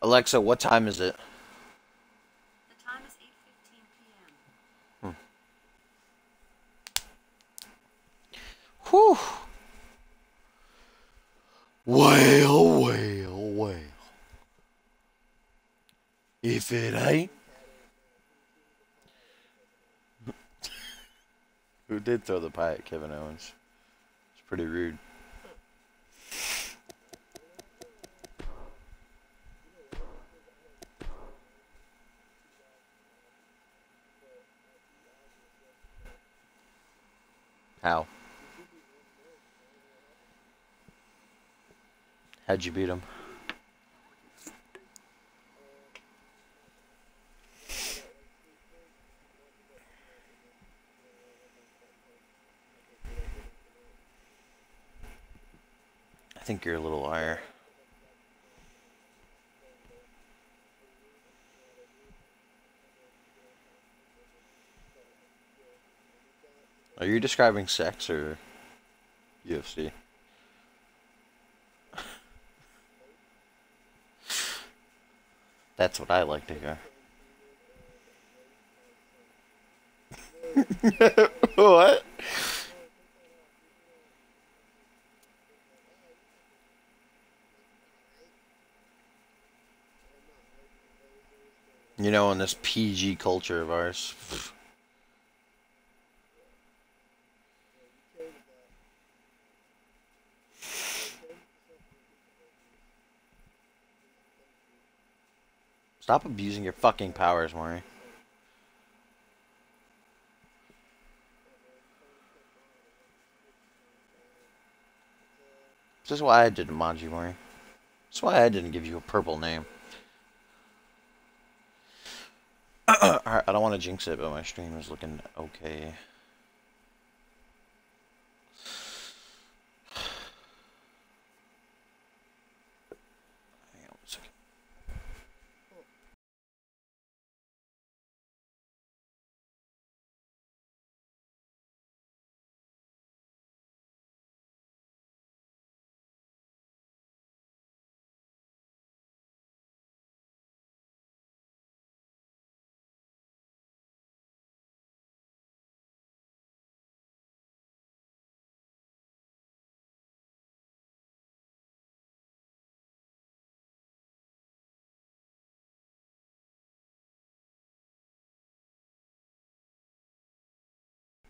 Alexa, what time is it? The time is 8:15 p.m. Whew. Well. If it ain't. Who did throw the pie at Kevin Owens? It's pretty rude. How? How'd you beat him? I think you're a little liar. Are you describing sex or UFC? That's what I like to hear. What? You know, in this PG culture of ours. Stop abusing your fucking powers, Maury. This is why I did Manji, Maury. That's why I didn't give you a purple name. Alright, I don't want to jinx it, but my stream is looking okay. Hang on 1 second.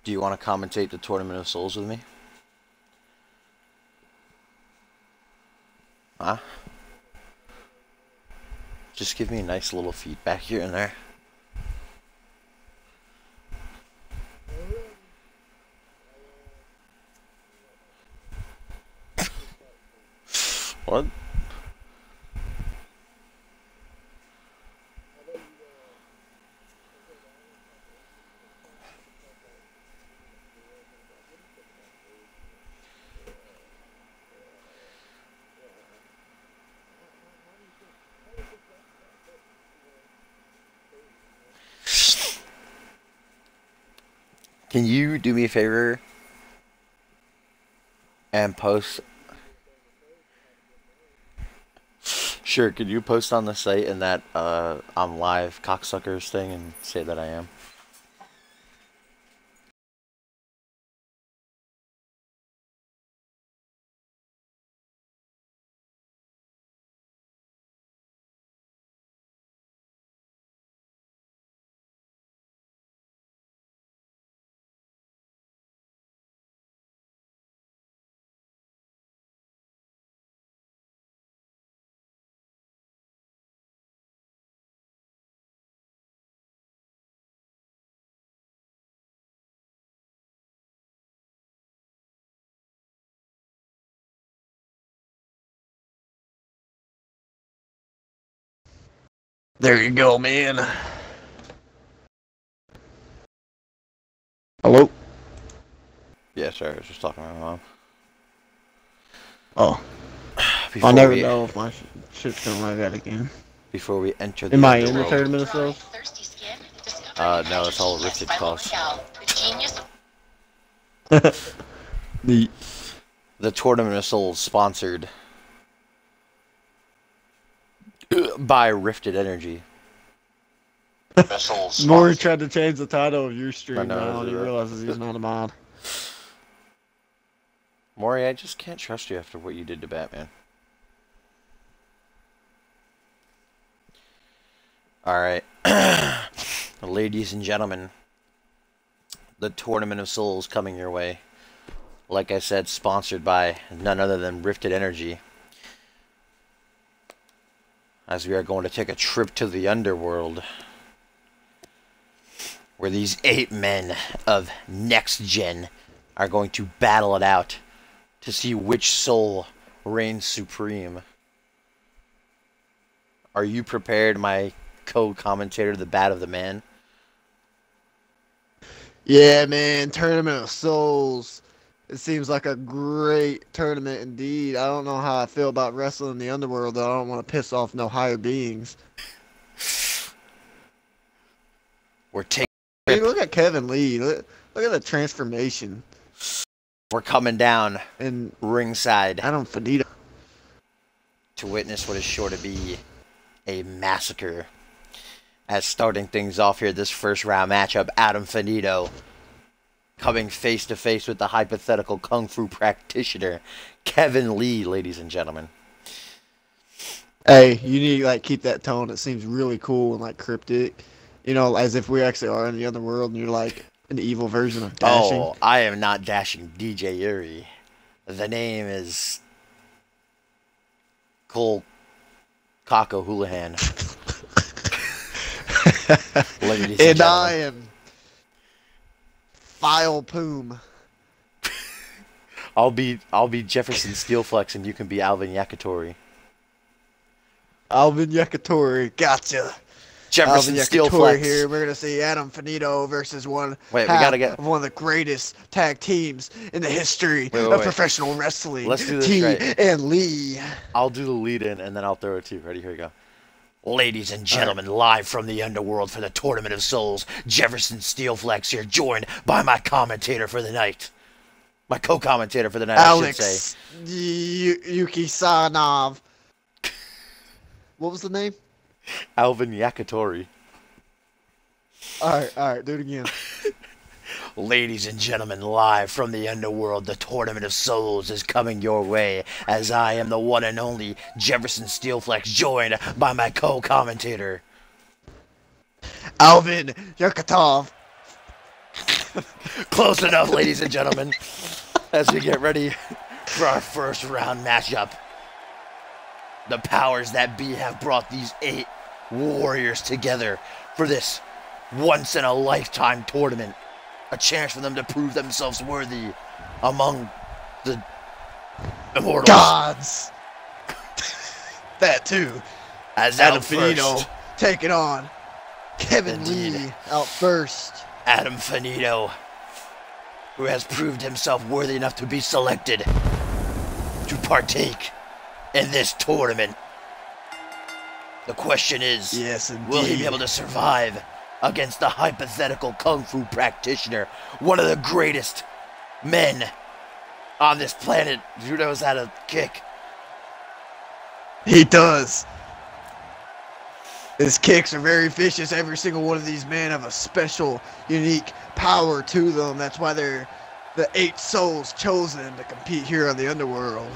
Do you want to commentate the Tournament of Souls with me? Huh? Just give me a nice little feedback here and there. What? Can you do me a favor and post? Sure, could you post on the site and that I'm live cocksuckers thing and say that I am? There you go, man. Hello? Yeah, sorry, I was just talking to my mom. Oh. Before I'll never we, know if my shit's gonna run that again. Before we enter the Am I in the underworld. tournament of souls? No, it's all Rifted Claws. Neat. The Tournament of Souls sponsored by Rifted Energy. Maury tried to change the title of your stream I know, now, and he is it? realizes he's not a mod. Maury, I just can't trust you after what you did to Batman. Alright. Ladies and gentlemen, the Tournament of Souls coming your way. Like I said, sponsored by none other than Rifted Energy. As we are going to take a trip to the underworld, where these 8 men of next gen are going to battle it out to see which soul reigns supreme. Are you prepared, my co-commentator, the Bat of the Man? Yeah, man, Tournament of Souls. It seems like a great tournament indeed. I don't know how I feel about wrestling in the underworld, though. I don't want to piss off no higher beings. We're taking. Dude, look at Kevin Lee. Look at the transformation. We're coming down And ringside Adam Finito. to witness what is sure to be a massacre. As starting things off here, this first round matchup, Adam Finito coming face to face with the hypothetical kung fu practitioner Kevin Lee, ladies and gentlemen. Hey, you need to like keep that tone. It seems really cool and like cryptic. You know, as if we actually are in the underworld and you're like an evil version of Dashing. Oh, I am not Dashing DJ Yuri. The name is Cole Kako Houlihan. Ladies and And I gentlemen, am File Poom. I'll be Jefferson Steelflex and you can be Alvin Yakitori. Alvin Yakitori, gotcha. Jefferson Alvin Yakitori Steelflex. here. We're gonna see Adam Finito versus one Wait, we half gotta get- of one of the greatest tag teams in the history Wait, of wait. professional wrestling. Let's do this T right. and Lee. I'll do the lead in and then I'll throw it to you. Ready? Here we go. Ladies and gentlemen, live from the underworld for the Tournament of Souls, Jefferson Steelflex here, joined by my commentator for the night. My co-commentator for the night, I should say. Alex Yukisanov. What was the name? Alvin Yakitori. All right, do it again. Ladies and gentlemen, live from the underworld, the Tournament of Souls is coming your way, as I am the one and only Jefferson Steelflex, joined by my co-commentator. Alvin Yakatov. Close enough, ladies and gentlemen, as we get ready for our first round matchup. The powers that be have brought these 8 warriors together for this once-in-a-lifetime tournament. A chance for them to prove themselves worthy among the immortals. Gods. That too. As Adam out Finito first, taking on Kevin Indeed. Lee out first. Adam Finito, who has proved himself worthy enough to be selected to partake in this tournament. The question is, Yes, indeed. will he be able to survive against the hypothetical kung fu practitioner, one of the greatest men on this planet who knows how to kick? He does. His kicks are very vicious. Every single one of these men have a special, unique power to them. That's why they're the 8 souls chosen to compete here on the underworld.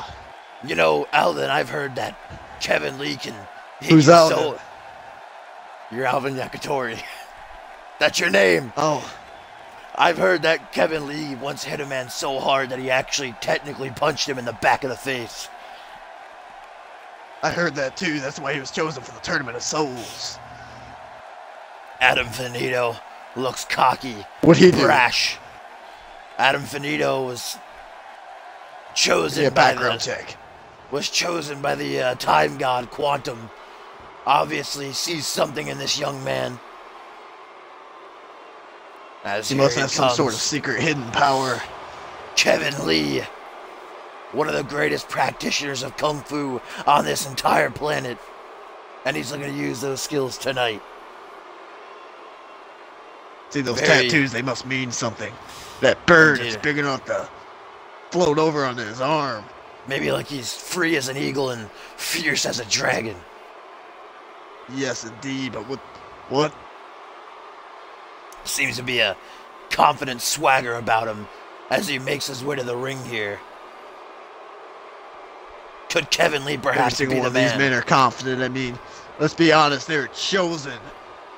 You know, Alvin, I've heard that Kevin Lee can hit Who's you Alvin? so... You're Alvin Yakitori. That's your name. Oh, I've heard that Kevin Lee once hit a man so hard that he actually technically punched him in the back of the face. I heard that too. That's why he was chosen for the Tournament of Souls. Adam Finito looks cocky, What'd he do? brash. Adam Finito was chosen Yeah, by background the check. time god Quantum. Obviously sees something in this young man. As He here must have some comes sort of secret hidden power. Kevin Lee, one of the greatest practitioners of Kung Fu on this entire planet. And he's looking to use those skills tonight. See those Very- tattoos, they must mean something. That bird is Indeed. big enough to float over on his arm. Maybe like he's free as an eagle and fierce as a dragon. Yes, indeed. But what? Seems to be a confident swagger about him as he makes his way to the ring here. Could Kevin Lee Every perhaps be single the one of these man? men are confident. I mean, let's be honest. They're chosen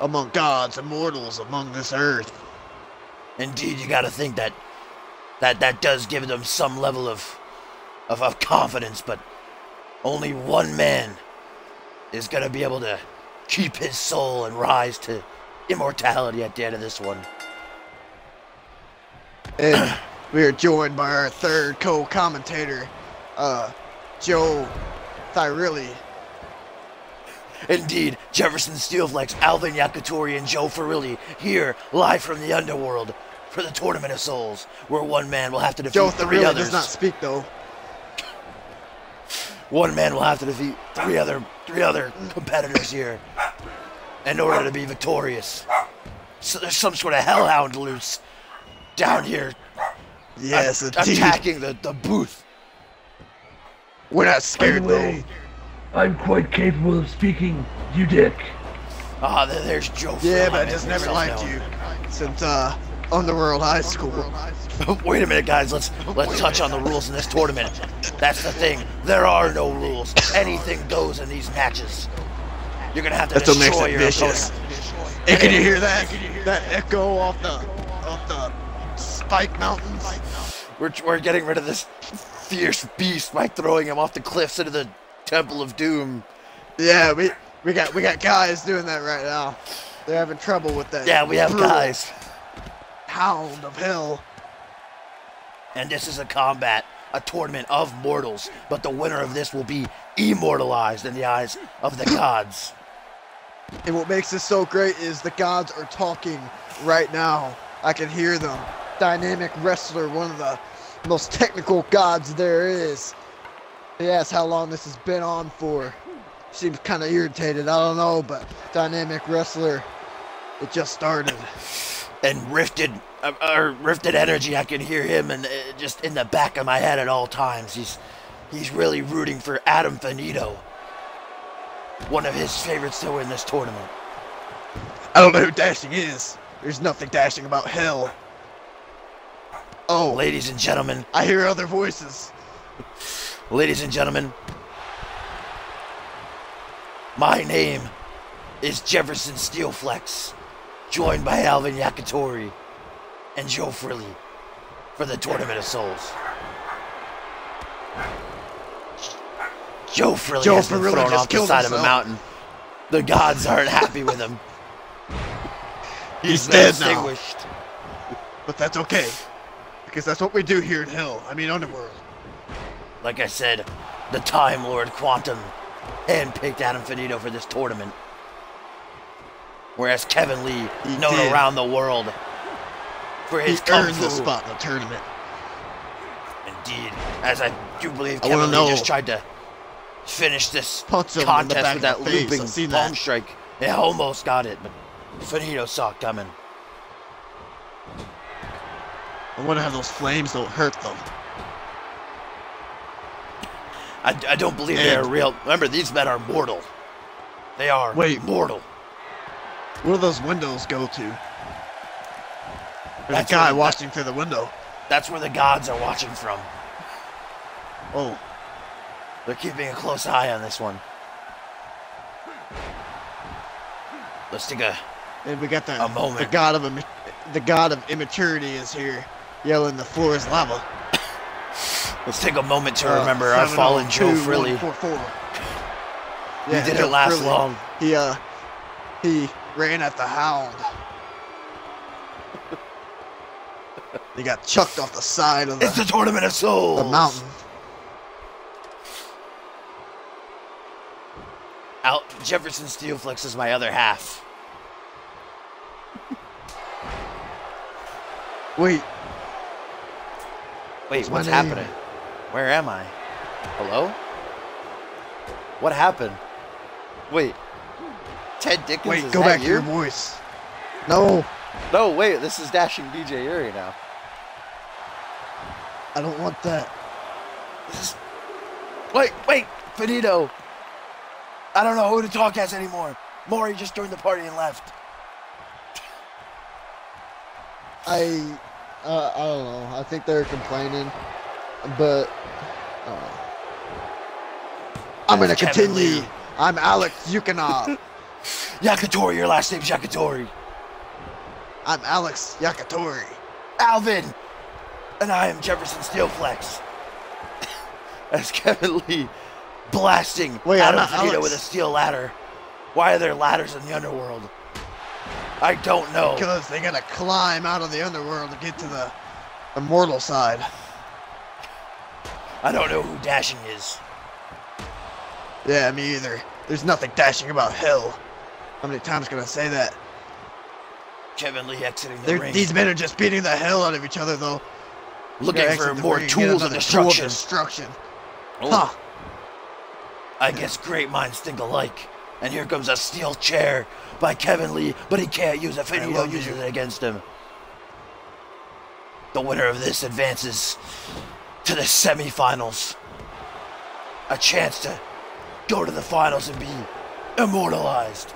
among gods and mortals among this earth. Indeed, you got to think that does give them some level of confidence, but only one man is going to be able to keep his soul and rise to immortality at the end of this one. And we are joined by our third co-commentator, Joe Thirilli. Indeed, Jefferson Steelflex, Alvin Yakitori, and Joe Ferrilli here live from the underworld for the Tournament of Souls, where one man will have to defeat Joe three Thirilli others. does not speak though. One man will have to defeat three other competitors here in order to be victorious. So there's some sort of hellhound loose down here, Yes, indeed. attacking the booth. We're not scared By the way, though. I'm quite capable of speaking, you dick. Ah, there's Joe. Yeah, Ferrilli but I making just never himself liked known. you since Underworld High School. Wait a minute, guys. Let's touch on the rules in this tournament. That's the thing. There are no rules. Anything goes in these matches. You're gonna have to That's what makes destroy it your vicious. opponent. Hey, can you hear that? That echo off the Spike Mountains? We're getting rid of this fierce beast by throwing him off the cliffs into the Temple of Doom. Yeah, we got guys doing that right now. They're having trouble with that. Yeah, we have brutal guys. Hound of hell. And this is a combat, a tournament of mortals, but the winner of this will be immortalized in the eyes of the gods. And what makes this so great is the gods are talking right now. I can hear them. Dynamic wrestler, one of the most technical gods there is. He asks how long this has been on for. Seems kind of irritated, I don't know, but dynamic wrestler, it just started. And rifted energy, I can hear him and just in the back of my head at all times. He's really rooting for Adam Finito, one of his favorites to win this tournament. I don't know who Dashing is. There's nothing dashing about hell. Oh, Ladies and gentlemen, I hear other voices. ladies and gentlemen, my name is Jefferson Steelflex, joined by Alvin Yakitori and Joe Frilly for the Tournament of Souls. Joe Frilly has been Ferrilli thrown just off the killed side of a himself. mountain. The gods aren't happy with him. He's been dead now. extinguished. But that's okay. Because that's what we do here in hell. I mean, Underworld. Like I said, the Time Lord Quantum handpicked Adam Finito for this tournament. Whereas Kevin Lee, He known did. around the world for He his kung earned the fu. spot in the tournament. Indeed, as I do believe I wanna Kevin Lee know- just tried to finish this Punch him in the contest back with of that the face. looping I've seen palm that. strike. It almost got it, but Finito saw it coming. I wonder how those flames don't hurt them. I don't believe And- they are real. Remember, these men are mortal. They are Wait. mortal. Where do those windows go to? There's That's a guy where the- watching through the window. That's where the gods are watching from. Oh, They're keeping a close eye on this one. Let's take a and we got A moment. the god of immaturity is here, yelling the floor is lava. let's take a moment to remember our fallen Joe Frilly. 702-144. He didn't last long. He ran at the hound. He got chucked off the side of It's the the Tournament of Souls. mountain. Jefferson Steelflex is my other half. Wait, Wait, my what's name? happening? Where am I? Hello? What happened? Wait. Ted Dickens, wait, is go that back to you? your voice. No, No, wait, this is Dashing DJ Yuri now. I don't want that. This is... Wait, Finito! I don't know who to talk as anymore. Maury just joined the party and left. I don't know. I think they're complaining, but I'm gonna Kevin continue. Lee. I'm Alex Yukonov. Yakatori, your last name's Yakatori. I'm Alex Yakatori. Alvin! And I am Jefferson Steelflex. As Kevin Lee blasting Adam Finito with a steel ladder. Why are there ladders in the underworld? I don't know. Because they gotta climb out of the underworld to get to the immortal side. I don't know who Dashing is. Yeah, me either. There's nothing dashing about hell. How many times can I say that? Kevin Lee exiting the ring. These men are just beating the hell out of each other, though. Looking for more tools of destruction. Oh. Huh. I guess great minds think alike. And here comes a steel chair by Kevin Lee, but he can't use it. Finito uses it against him. The winner of this advances to the semifinals. A chance to go to the finals and be immortalized.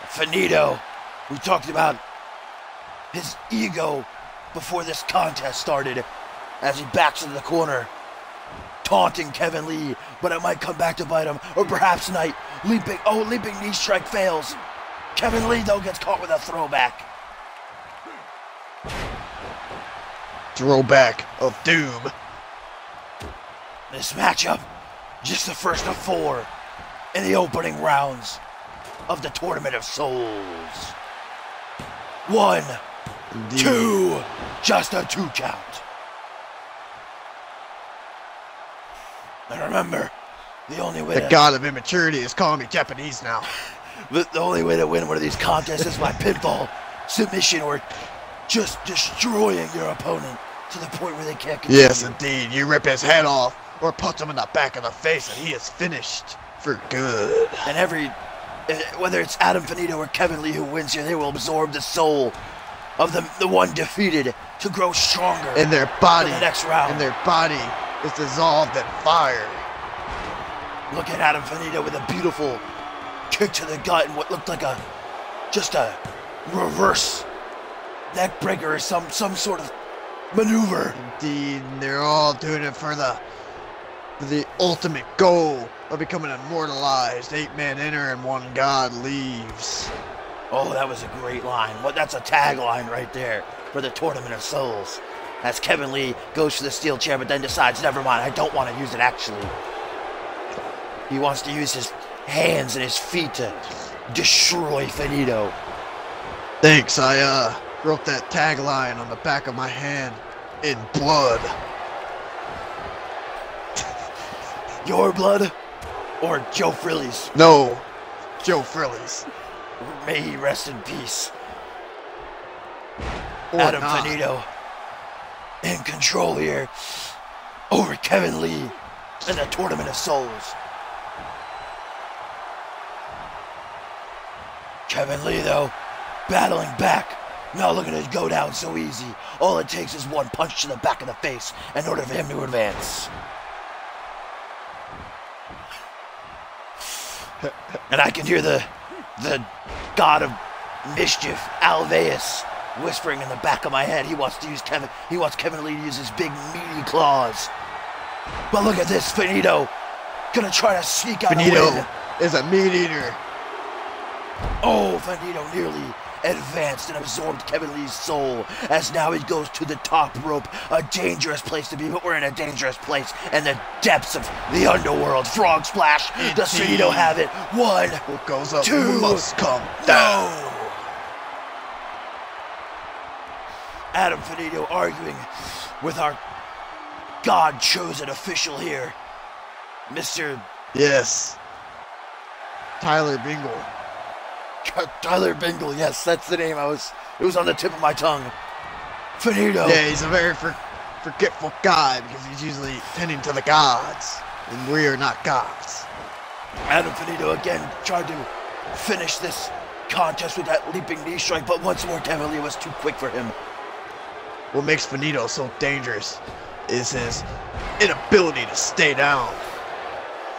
Finito, we talked about his ego before this contest started as he backs into the corner, taunting Kevin Lee, but it might come back to bite him, or perhaps not. Leaping knee strike fails. Kevin Lee, though, gets caught with a throwback. Throwback of doom. This matchup, just the first of 4 in the opening rounds of the Tournament of Souls. 1, Indeed. 2, just a 2 count. And remember, the only way The god of immaturity is calling me Japanese now. The only way to win one of these contests is by pinfall, submission, or just destroying your opponent to the point where they can't continue. Yes, indeed. You rip his head off or punch him in the back of the face and he is finished for good. And whether it's Adam Finito or Kevin Lee who wins here, they will absorb the soul of the one defeated to grow stronger in their body. for the next round. And their body is dissolved in fire. Look at Adam Finito with a beautiful kick to the gut and what looked like just a reverse neck breaker or some sort of maneuver. Indeed, and they're all doing it for the ultimate goal of becoming immortalized. 8 men enter and 1 god leaves. Oh, that was a great line. That's a tagline right there for the Tournament of Souls. As Kevin Lee goes for the steel chair, but then decides, never mind, I don't want to use it actually. He wants to use his hands and his feet to destroy Finito. Thanks, I wrote that tagline on the back of my hand in blood. Your blood or Joe Frilly's? No, Joe Frilly's. May he rest in peace. Or Adam not. Finito in control here over Kevin Lee in the Tournament of Souls. Kevin Lee, though, battling back, not looking to go down so easy. All it takes is 1 punch to the back of the face in order for him to advance. And I can hear the god of mischief, Alveus, whispering in the back of my head. He wants Kevin Lee to use his big meaty claws. But look at this, Finito gonna try to seek out a win. Finito is a meat eater. Oh, Finito nearly advanced and absorbed Kevin Lee's soul, as now he goes to the top rope. A dangerous place to be, but we're in a dangerous place in the depths of the underworld. Frog splash. Does Finito have it? 1, What goes up 2, must come down. no! Adam Finito arguing with our God-chosen official here, Mr. Yes. Tyler Bingle. Tyler Bingle, yes, that's the name. It was on the tip of my tongue. Finito. Yeah, he's a very forgetful guy because he's usually tending to the gods, and we are not gods. Adam Finito again tried to finish this contest with that leaping knee strike, but once more Kevin Lee was too quick for him. What makes Finito so dangerous is his inability to stay down.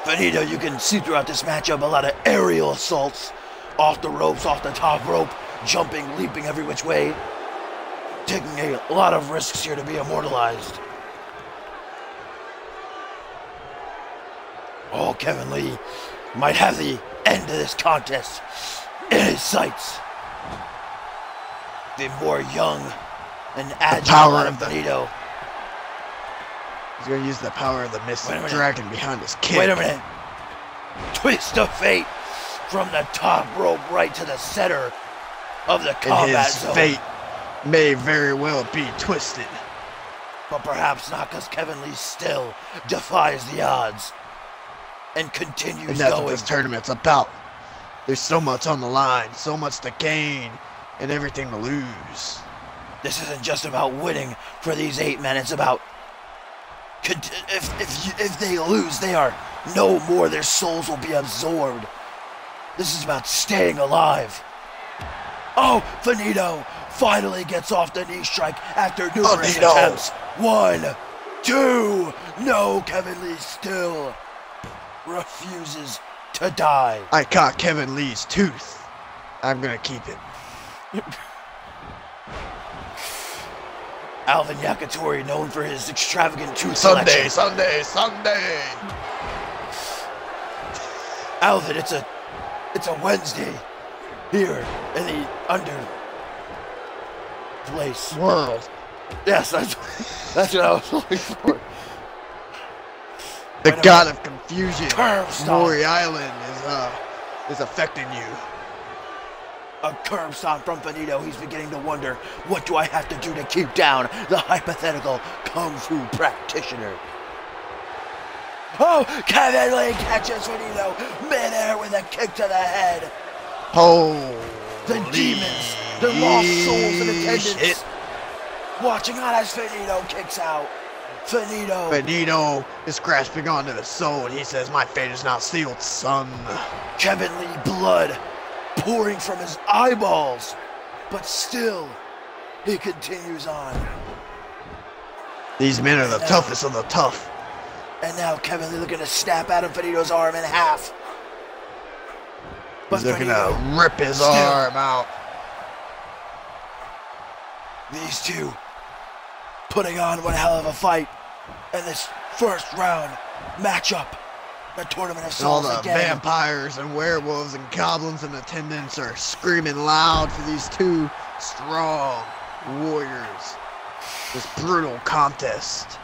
Finito, you can see throughout this matchup a lot of aerial assaults. Off the ropes, off the top rope, jumping, leaping every which way. Taking a lot of risks here to be immortalized. Oh, Kevin Lee might have the end of this contest in his sights. The more young and agile out of Finito. He's going to use the power of the Mystic Dragon behind his kick. Wait a minute. Twist of fate from the top rope right to the center of the combat zone. And his fate may very well be twisted. But perhaps not, because Kevin Lee still defies the odds and continues and that's going. What this tournament's about. There's so much on the line, so much to gain, and everything to lose. This isn't just about winning for these 8 men. It's about if they lose, they are no more. Their souls will be absorbed. This is about staying alive. Oh, Finito finally gets off the knee strike after numerous attempts. 1, 2. No, Kevin Lee still refuses to die. I caught Kevin Lee's tooth. I'm gonna keep it. Alvin Yakitori, known for his extravagant tooth selection. Sunday. Alvin, it's a Wednesday here in the under place world. Yes, that's what I was looking for. The god of confusion, Maury Island, is affecting you. A curb stomp from Finito. He's beginning to wonder, what do I have to do to keep down the hypothetical Kung Fu practitioner? Oh, Kevin Lee catches Finito midair with a kick to the head. Oh, the demons, the lost souls in attendance, watching on as Finito kicks out. Finito is grasping onto the soul, and he says, "My fate is not sealed, son." Kevin Lee, blood pouring from his eyeballs, but still, he continues on. These men are the toughest of the tough. And now Kevin Lee looking to snap Adam Finito's arm in half. But he's looking to rip his arm out. These two putting on one hell of a fight in this first round matchup. The Tournament of Souls all the again. Vampires and werewolves and goblins in attendance are screaming loud for these two strong warriors. This brutal contest.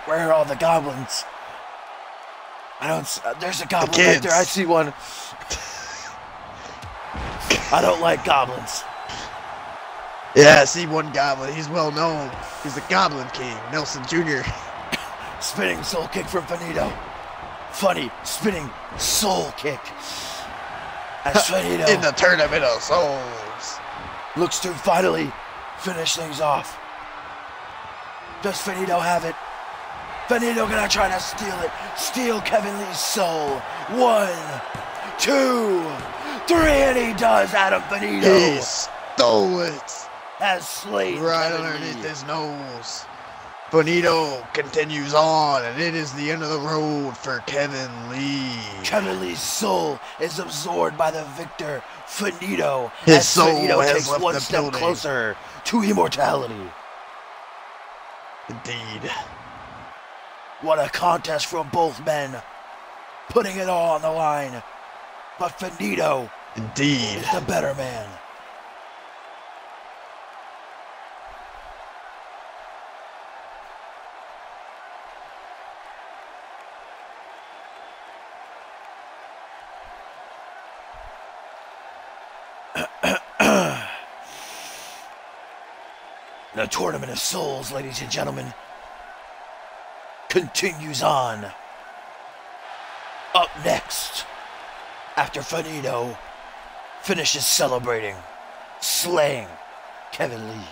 Where are all the goblins? I don't. There's a goblin right there. I see one. I don't like goblins. Yeah, I see one goblin. He's well known. He's the Goblin King, Nelson Jr. Spinning soul kick from Finito. Funny spinning soul kick. As Finito in the Tournament of Souls looks to finally finish things off. Does Finito have it? Finito gonna try to steal it. Steal Kevin Lee's soul. 1, 2, 3, and he does. Adam Finito. He stole it. Has slain right Kevin underneath Lee. his nose. Finito continues on, and it is the end of the road for Kevin Lee. Kevin Lee's soul is absorbed by the victor, Finito. His soul Finito has takes left one the step building. closer to immortality. Indeed. What a contest from both men, putting it all on the line. But Finito Indeed. is the better man. The Tournament of Souls, ladies and gentlemen, continues on. Up next, after Finito finishes celebrating, slaying Kevin Lee.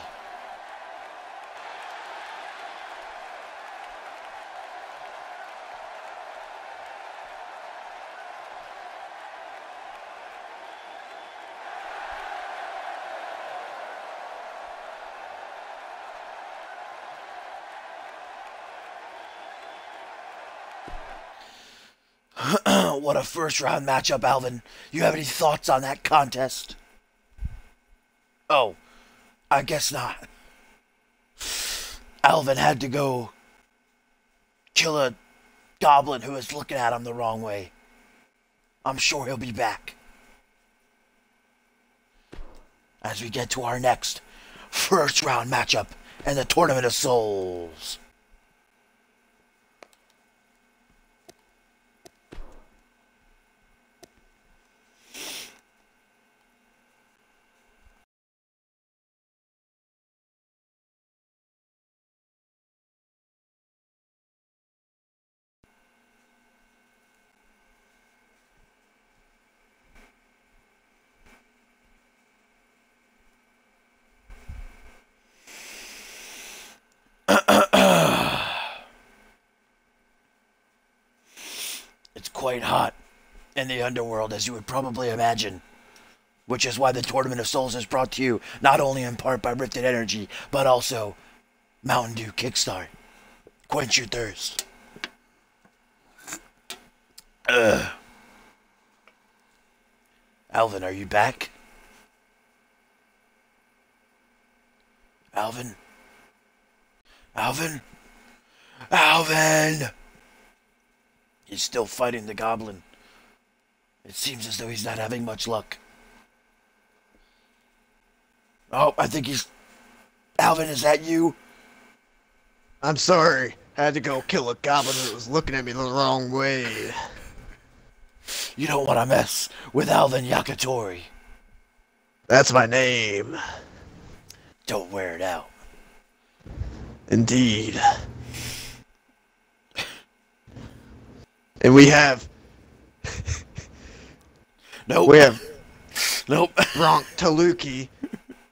What a first round matchup, Alvin. You have any thoughts on that contest? Oh, I guess not. Alvin had to go kill a goblin who was looking at him the wrong way. I'm sure he'll be back. As we get to our next first round matchup in the Tournament of Souls. It's quite hot in the underworld, as you would probably imagine, which is why the Tournament of Souls is brought to you not only in part by Rifted Energy, but also Mountain Dew Kickstart. Quench your thirst. Alvin, are you back? Alvin? Alvin? Alvin! He's still fighting the goblin. It seems as though he's not having much luck. Oh, I think he's... Alvin, is that you? I'm sorry. I had to go kill a goblin that was looking at me the wrong way. You don't want to mess with Alvin Yakitori. That's my name. Don't wear it out. Indeed. And we have... Nope. We have Nope. Bronk Taluki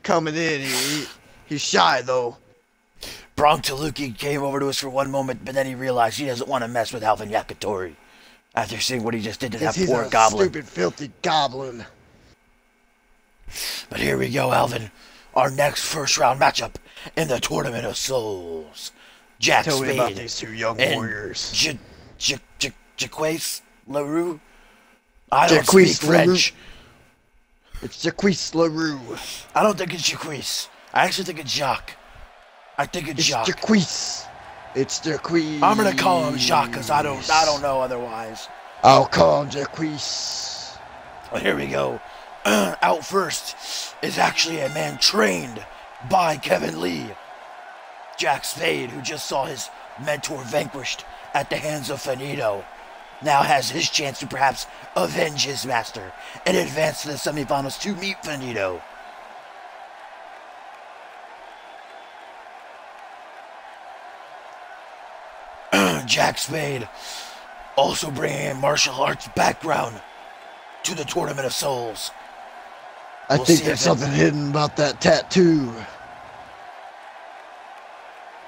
coming in. He's shy, though. Bronk Taluki came over to us for one moment, but then he realized he doesn't want to mess with Alvin Yakitori after seeing what he just did to that poor goblin. Stupid, filthy goblin. But here we go, Alvin. Our next first round matchup in the Tournament of Souls. Jack Tell me Spade about these two young and warriors. Jaquace LaRue. I don't speak French. It's Jaquace LaRue. I don't think it's Jaquace. I actually think it's Jacques. I think it's Jacques. Jaquace. It's Jaquace. I'm gonna call him Jacques because I don't know otherwise. I'll call him Jaquace. Well, here we go. Out first is actually a man trained by Kevin Lee. Jack Spade, who just saw his mentor vanquished at the hands of Finito, now has his chance to perhaps avenge his master and advance to the semifinals to meet Finito. Jack Spade also bringing a martial arts background to the Tournament of Souls. I think there's something hidden about that tattoo.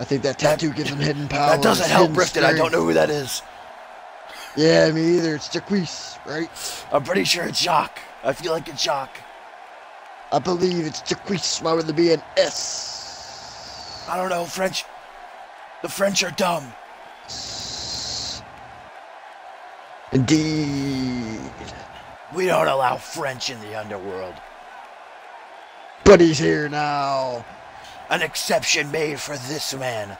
I think that tattoo gives him hidden powers. That doesn't help, Rifted. I don't know who that is. Yeah, me either. It's Jaquace, right? I'm pretty sure it's Jacques. I feel like it's Jacques. I believe it's Jaquace. Why would there be an S? I don't know, French. The French are dumb. Indeed. We don't allow French in the underworld. But he's here now. An exception made for this man.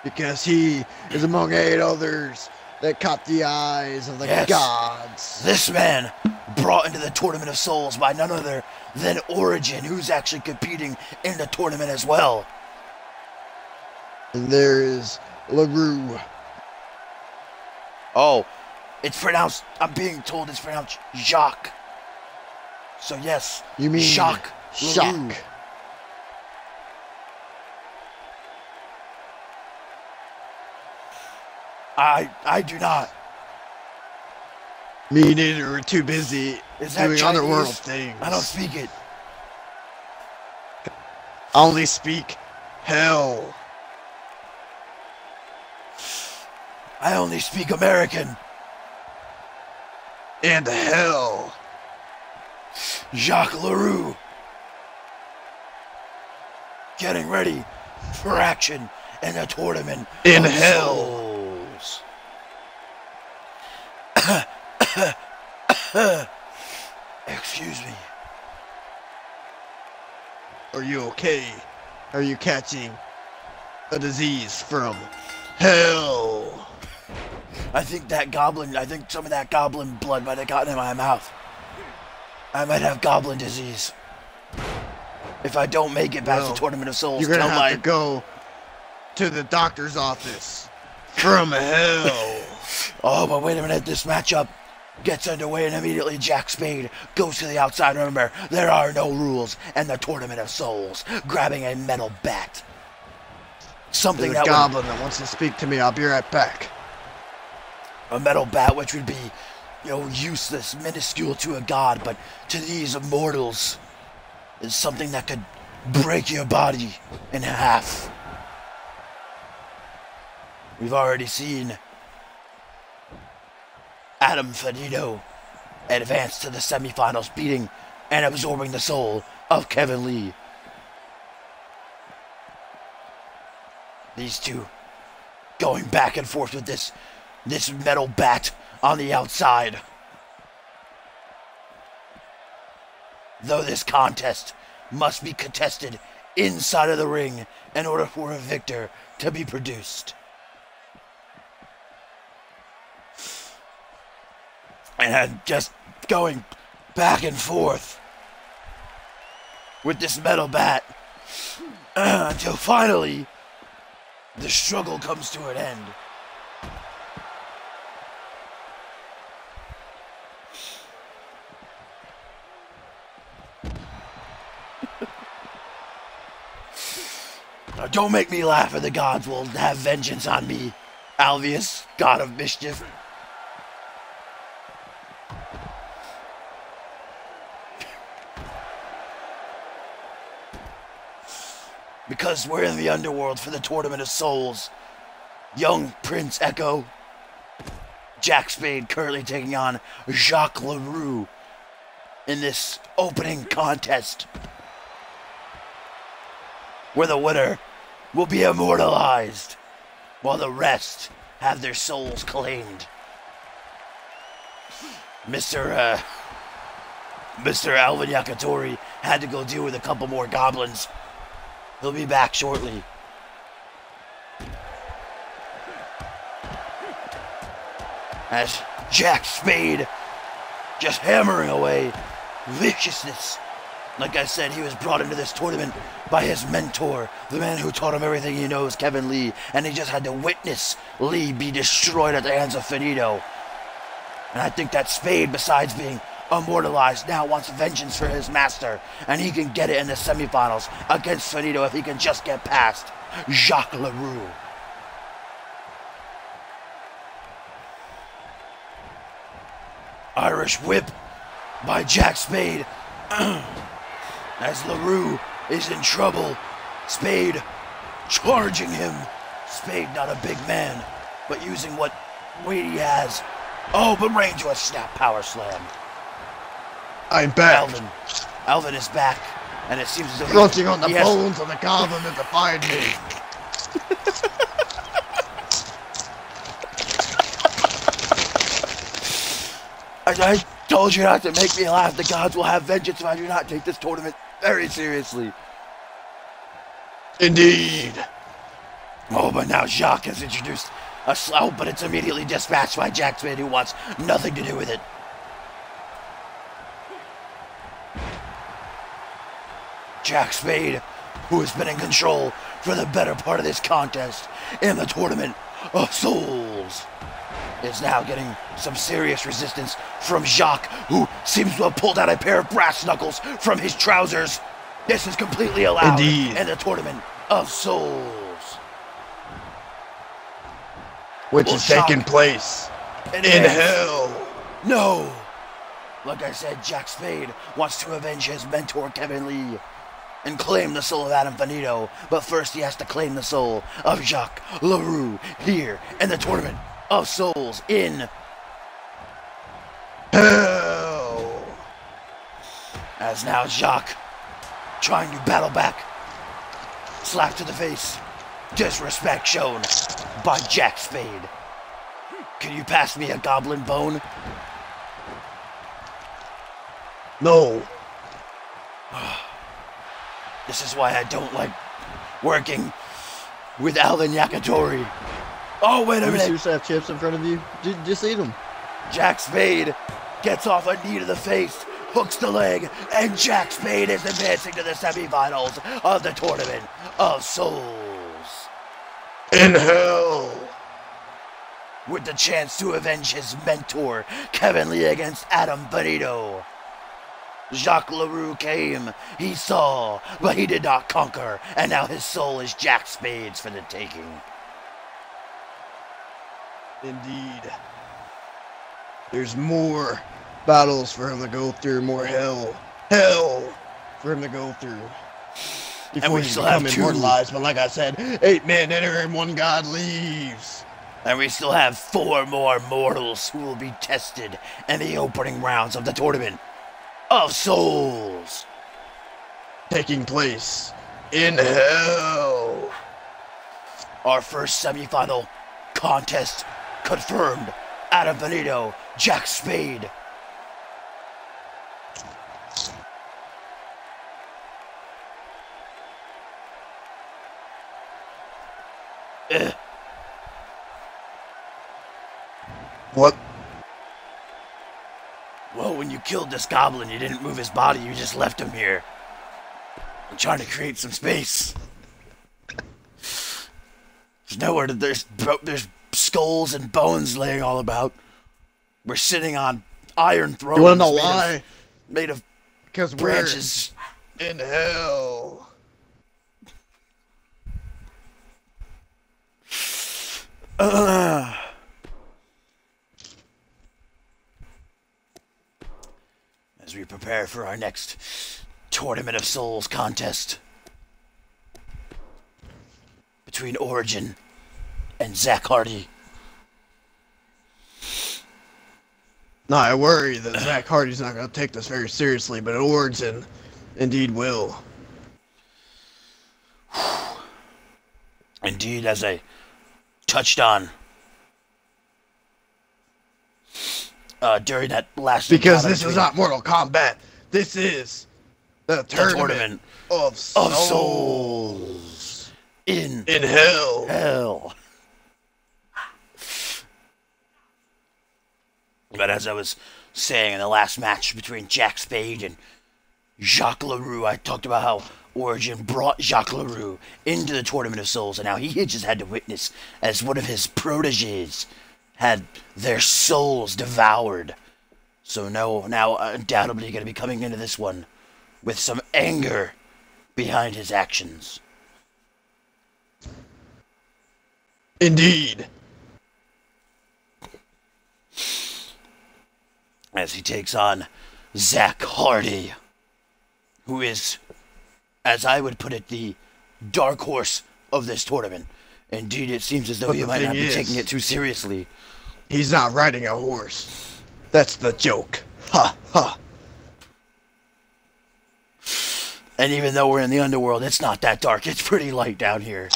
Because he is among 8 others that caught the eyes of the gods. This man brought into the Tournament of Souls by none other than Origin, who's actually competing in the tournament as well. And there is LaRue. Oh, it's pronounced, I'm being told it's pronounced Jacques. So yes, you mean Jacques. Jacques. I do not. Me neither. We're too busy doing otherworld things. I don't speak it. I only speak hell. I only speak American. And hell. Jacques LaRue. Getting ready for action in the Tournament in of hell. Souls. Excuse me. Are you okay? Are you catching a disease from hell? I think some of that goblin blood might have gotten in my mouth. I might have goblin disease. If I don't make it past the Tournament of Souls, you're gonna have to go to the doctor's office from hell. Oh, but wait a minute, this matchup gets underway and immediately Jack Spade goes to the outside. Remember, there are no rules in the Tournament of Souls. Grabbing a metal bat. Something There's a goblin that wants to speak to me. I'll be right back. A metal bat, which would be, useless, minuscule to a god, but to these immortals is something that could break your body in half. We've already seen Adam Finito advance to the semifinals, beating and absorbing the soul of Kevin Lee. These two going back and forth with this metal bat on the outside. Though this contest must be contested inside of the ring in order for a victor to be produced. And just going back and forth with this metal bat until finally the struggle comes to an end. Now don't make me laugh, or the gods will have vengeance on me, Alvius, god of mischief. Because we're in the underworld for the Tournament of Souls. Young Prince Echo, Jack Spade currently taking on Jacques LaRue in this opening contest, where the winner will be immortalized while the rest have their souls claimed. Mr. Alvin Yakitori had to go deal with a couple more goblins. He'll be back shortly. As Jack Spade just hammering away viciousness. Like I said, he was brought into this tournament by his mentor, the man who taught him everything he knows, Kevin Lee, and he just had to witness Lee be destroyed at the hands of Finito. And I think that Spade, besides being immortalized, now wants vengeance for his master, and he can get it in the semifinals against Finito if he can just get past Jacques LaRue. Irish whip by Jack Spade. As LaRue is in trouble, Spade charging him. Spade not a big man, but using what weight he has. Oh, but range to a snap power slam. I'm back. Alvin is back, and it seems as though crunching on the bones of the goblin that defied me. I told you not to make me laugh. The gods will have vengeance if I do not take this tournament very seriously. Indeed. Oh, but now Jacques has introduced a slow, but it's immediately dispatched by Jack Spade, who wants nothing to do with it. Jack Spade, who has been in control for the better part of this contest in the Tournament of Souls, is now getting some serious resistance from Jacques, who seems to have pulled out a pair of brass knuckles from his trousers. This is completely allowed in the Tournament of Souls. Which is taking place in hell. No! Like I said, Jack Spade wants to avenge his mentor, Kevin Lee, and claim the soul of Adam Finito, but first he has to claim the soul of Jacques LaRue here in the Tournament of Souls in hell. As now Jacques trying to battle back. Slap to the face. Disrespect shown by Jack Spade. Can you pass me a goblin bone? No. This is why I don't like working with Alvin Yakitori. Oh, wait a You minute. seriously have chips in front of you? Just eat them. Jack Spade gets off a knee to the face, hooks the leg, and Jack Spade is advancing to the semifinals of the Tournament of Souls. In hell. With the chance to avenge his mentor, Kevin Lee, against Adam Finito. Jacques LaRue came, he saw, but he did not conquer, and now his soul is Jack Spade's for the taking. Indeed. There's more battles for him to go through, more hell for him to go through. Before we he still become have two. immortalized, but like I said, 8 men enter and 1 god leaves. And we still have 4 more mortals who will be tested in the opening rounds of the Tournament of Souls. Taking place in hell. Our first semifinal contest confirmed. Adam Finito, Jack Spade. What? Well, when you killed this goblin, you didn't move his body, you just left him here. I'm trying to create some space. There's nowhere to, there's skulls and bones laying all about. We're sitting on iron thrones. You wanna know why? Made of Because branches. we're in hell. As we prepare for our next Tournament of Souls contest between Origin and Zach Hardy. No, I worry that Zach Hardy's not going to take this very seriously, but Origin indeed will. Indeed, as I touched on during that last Because encounter this is not Mortal Kombat. This is the Tournament of Souls in hell. hell. But as I was saying in the last match between Jack Spade and Jacques LaRue, I talked about how Origin brought Jacques LaRue into the Tournament of Souls, and how he just had to witness as one of his proteges had their souls devoured. So now undoubtedly going to be coming into this one with some anger behind his actions. Indeed. As he takes on Zach Hardy, who is, as I would put it, the dark horse of this tournament. Indeed, it seems as though he might not be taking it too seriously. He's not riding a horse. That's the joke. Ha ha. And even though we're in the underworld, it's not that dark. It's pretty light down here.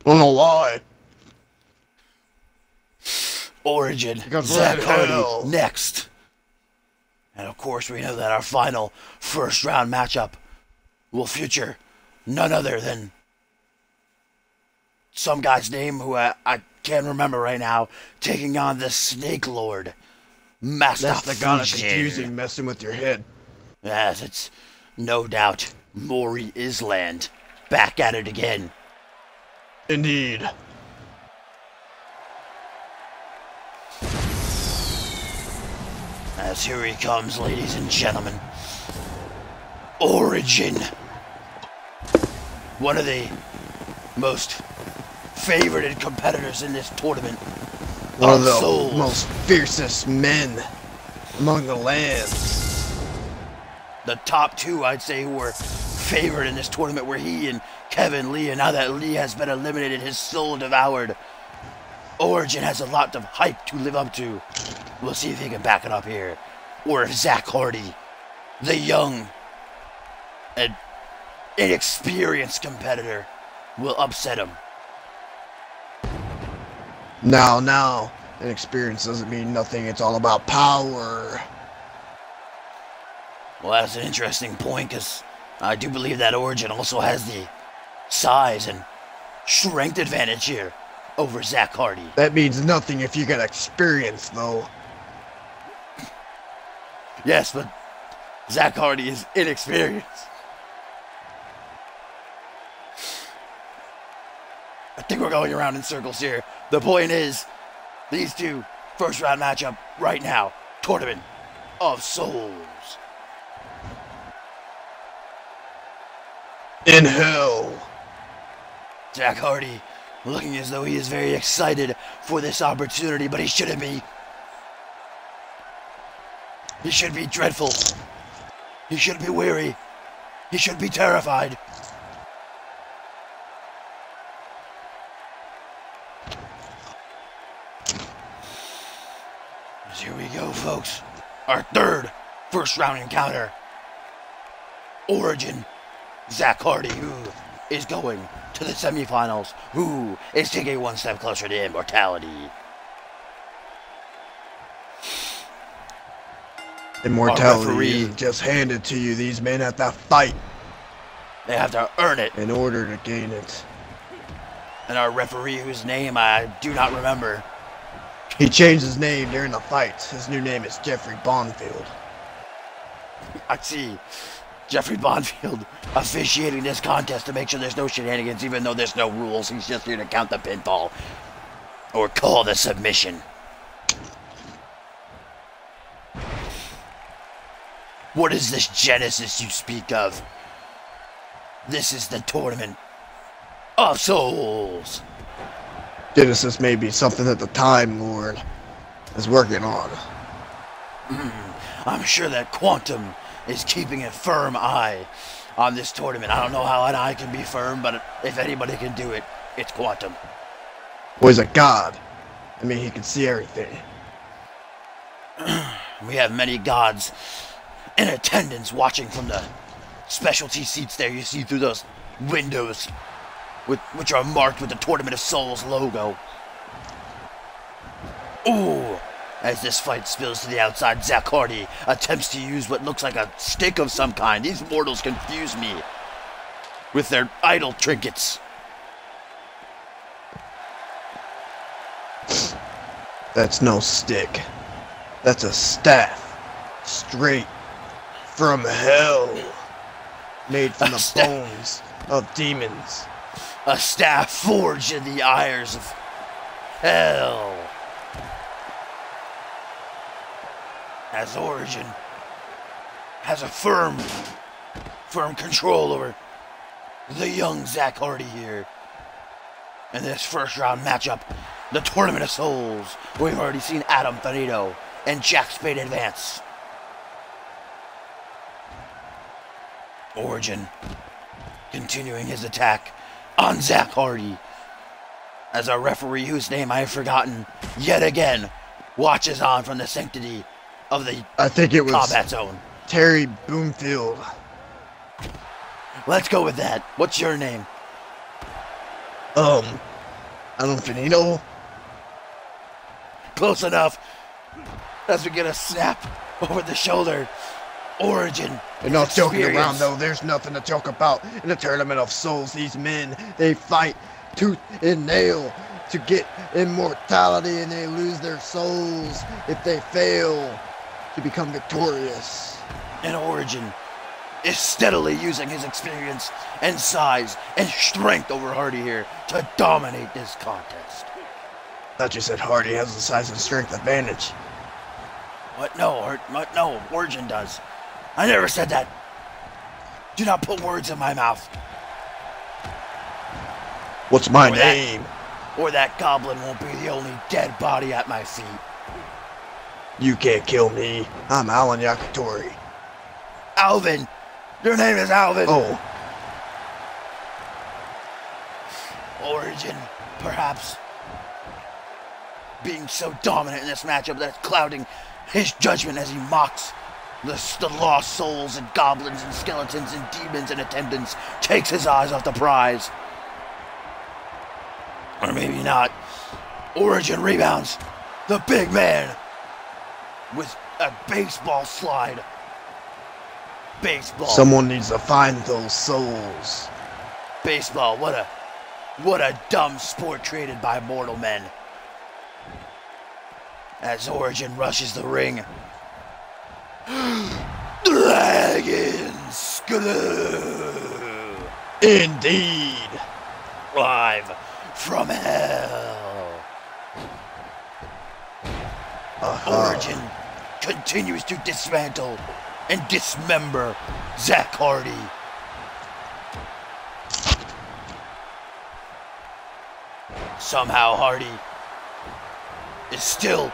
I don't know why. Origin, Because Zach we're in Hardy, hell. next. And of course, we know that our final first round matchup will feature none other than some guy's name who I can't remember right now, taking on the Snake Lord, Master That's the guy that's Fujin. confusing, messing with your head. Yes, it's no doubt Maury Island back at it again. Indeed. As here he comes, ladies and gentlemen. Origin. One of the most favorited competitors in this tournament. One of the Souls. most fiercest men among the lands. The top two, I'd say, who were favored in this tournament were he and Kevin Lee. And now that Lee has been eliminated, his soul devoured, Origin has a lot of hype to live up to. We'll see if he can back it up here. Or if Zach Hardy, the young and inexperienced competitor, will upset him. Now, and experience doesn't mean nothing. It's all about power. Well, that's an interesting point, because I do believe that Origin also has the size and strength advantage here over Zach Hardy. That means nothing if you got experience, though. Yes, but Zach Hardy is inexperienced. I think we're going around in circles here. The point is, these two first round matchup right now. Tournament of Souls. In hell. Zach Hardy looking as though he is very excited for this opportunity, but he shouldn't be. He should be dreadful. He should be weary. He should be terrified. So here we go, folks. Our third first round encounter. Origin, Zach Hardy, who is going to the semifinals, who is taking one step closer to immortality. Immortality is just handed to you. These men have to fight. They have to earn it. In order to gain it. And our referee, whose name I do not remember. He changed his name during the fights. His new name is Jeffrey Bonfield. I see. Jeffrey Bonfield officiating this contest to make sure there's no shenanigans, even though there's no rules. He's just here to count the pinfall. Or call the submission. What is this Genesis you speak of? This is the Tournament of Souls. Genesis may be something that the Time Lord is working on. I'm sure that Quantum is keeping a firm eye on this tournament. I don't know how an eye can be firm, but if anybody can do it, it's Quantum. Well, he's a god. I mean, he can see everything. We have many gods in attendance watching from the specialty seats there you see through those windows, which are marked with the Tournament of Souls logo. Ooh! As this fight spills to the outside, Zach Hardy attempts to use what looks like a stick of some kind. These mortals confuse me with their idol trinkets. That's no stick. That's a staff. Straight from hell. Made from the bones of demons. A staff forged in the ires of hell. As Origin has a firm control over the young Zach Hardy here. In this first round matchup, the Tournament of Souls, we've already seen Adam Finito and Jack Spade advance. Origin continuing his attack on Zach Hardy as our referee, whose name I have forgotten yet again, watches on from the sanctity of the combat zone. Terry Boomfield. Let's go with that. What's your name? Adam Finito. Close enough. As we get a snap over the shoulder. Origin. They're not joking around, though. There's nothing to joke about in the Tournament of Souls. These men, they fight tooth and nail to get immortality, and they lose their souls if they fail to become victorious. And Origin is steadily using his experience and size and strength over Hardy here to dominate this contest. Thought you said Hardy has the size and strength advantage. What? No, Origin does. I never said that. Do not put words in my mouth. What's my name? Or that goblin won't be the only dead body at my feet. You can't kill me. I'm Alan Yakitori. Alvin! Your name is Alvin! Oh. Origin, perhaps, being so dominant in this matchup that's clouding his judgment as he mocks the lost souls and goblins and skeletons and demons in attendance, takes his eyes off the prize. Or maybe not. Origin rebounds. The big man with a baseball slide Baseball. Someone needs to find those souls. Baseball, what a dumb sport created by mortal men. As Origin rushes the ring. Dragon Screw! Indeed. Live from hell. Origin continues to dismantle and dismember Zach Hardy. Somehow Hardy is still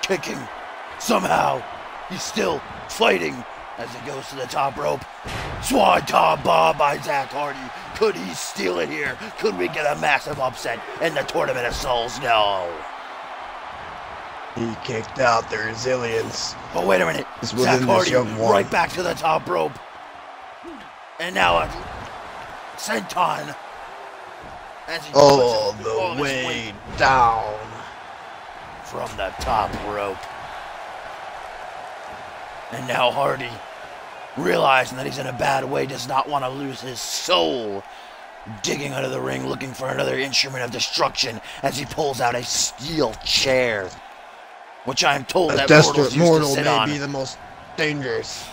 kicking. Somehow he's still fighting as he goes to the top rope. Swanton bomb by Zach Hardy. Could he steal it here? Could we get a massive upset in the Tournament of Souls? No. He kicked out the resilience. But wait a minute. Zach Hardy right back to the top rope. And now a senton. All the way down. From the top rope. And now Hardy, realizing that he's in a bad way, does not want to lose his soul. Digging under the ring, looking for another instrument of destruction as he pulls out a steel chair. Which I am told that desperate mortal may be the most dangerous.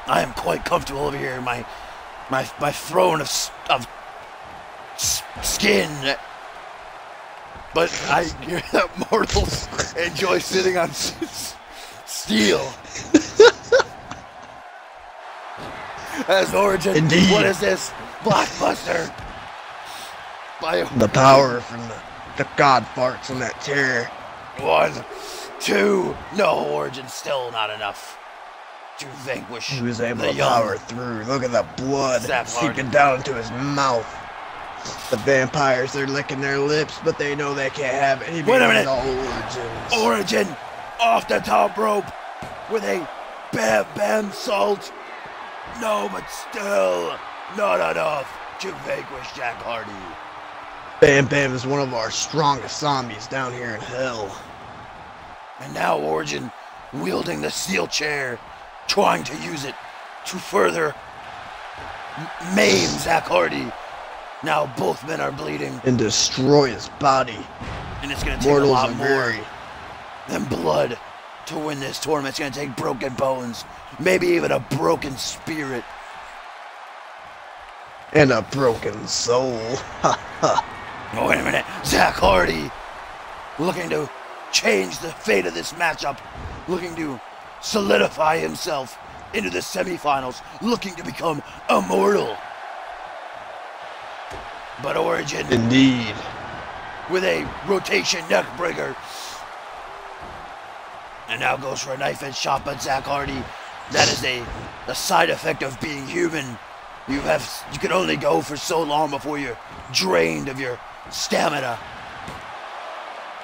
I am quite comfortable over here in my throne of skin. But I hear that mortals enjoy sitting on steel. As Origin, indeed. What is this? Blockbuster. The power from the god farts on that chair. 1, 2. No, Origin, still not enough to vanquish He was able the to young power through. Look at the blood Zach seeping down into his mouth. The vampires, they're licking their lips, but they know they can't have any. Wait a minute. Origins. Origin off the top rope with a bam bam salt. No, but still not enough to vanquish Jack Hardy. Bam Bam is one of our strongest zombies down here in hell. And now Origin wielding the steel chair, trying to use it to further maim Zach Hardy. Now both men are bleeding. And destroy his body. And it's going to take a lot more than blood to win this tournament. It's going to take broken bones, maybe even a broken spirit. And a broken soul. Ha ha. Oh, wait a minute. Zach Hardy looking to change the fate of this matchup, looking to solidify himself into the semifinals, looking to become immortal. But Origin, indeed, with a rotation neckbreaker, and now goes for a knife edge shot, but Zach Hardy, that is a side effect of being human. You can only go for so long before you're drained of your stamina.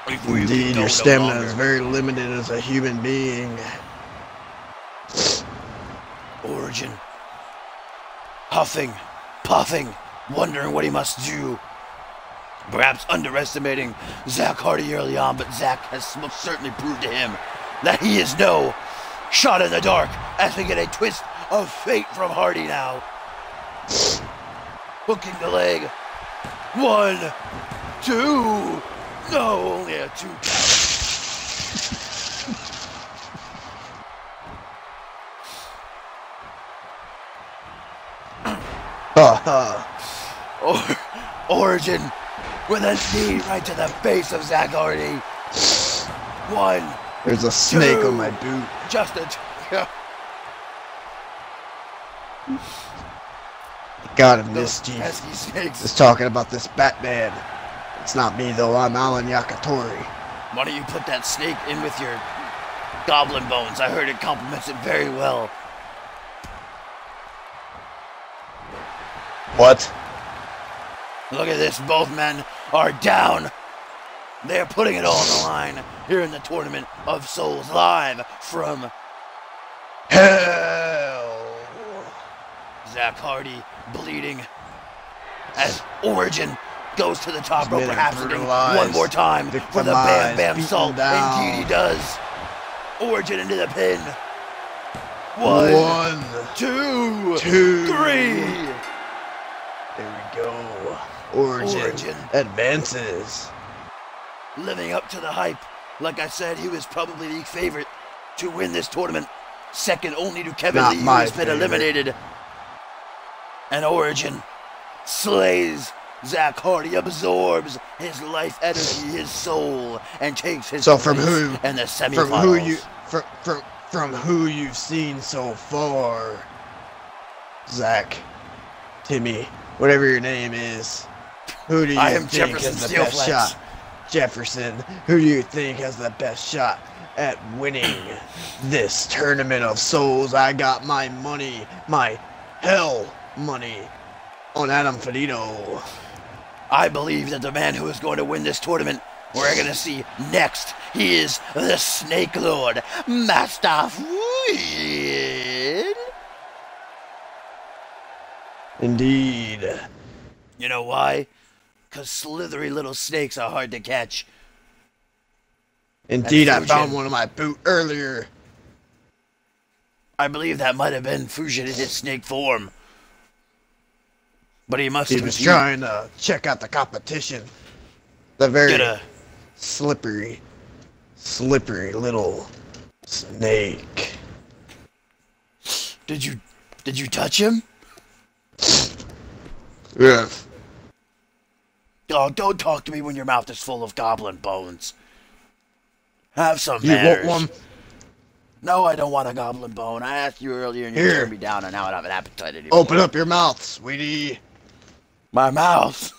Indeed, your stamina is very limited as a human being. Origin, huffing, puffing, wondering what he must do. Perhaps underestimating Zach Hardy early on, but Zach has most certainly proved to him that he is no shot in the dark as we get a twist of fate from Hardy now. Hooking the leg. 1, 2. No, only a 2 count. Origin with a knee right to the face of Zach Hardy. 1. There's a snake on my boot. Just a. God, and this Chief snakes is talking about this Batman. It's not me though. I'm Alan Yakatori. Why don't you put that snake in with your goblin bones? I heard it complements it very well. What? Look at this. Both men are down. They're putting it all on the line here in the Tournament of Souls, live from hell. Zach Hardy bleeding as Origin goes to the top rope, perhaps one more time for the Bam Bam Salt. Indeed he does. Origin into the pin. One, two, three. There we go. Origin advances. Living up to the hype. Like I said, he was probably the favorite to win this tournament. Second only to Kevin Lee, who has been eliminated. And Origin slays Zach Hardy, absorbs his life energy, his soul, and takes his place in the semifinals. From who you've seen so far, Zach, Timmy, whatever your name is, who do you think has the best shot? Jefferson, who do you think has the best shot at winning this tournament of souls? I got my money, my hell money, on Adam Finito. I believe that the man who is going to win this tournament, we're going to see next, he is the Snake Lord, Master Fujin. Indeed. You know why? Because slithery little snakes are hard to catch. Indeed, I found one in my boot earlier. I believe that might have been Fujin in his snake form. But he was trying to check out the competition. The very slippery little snake. Did you touch him? Yes. Oh, don't talk to me when your mouth is full of goblin bones. Have some manners. You want one? No, I don't want a goblin bone. I asked you earlier and you turned me down, and now I don't have an appetite anymore. Open up your mouth, sweetie. My mouth?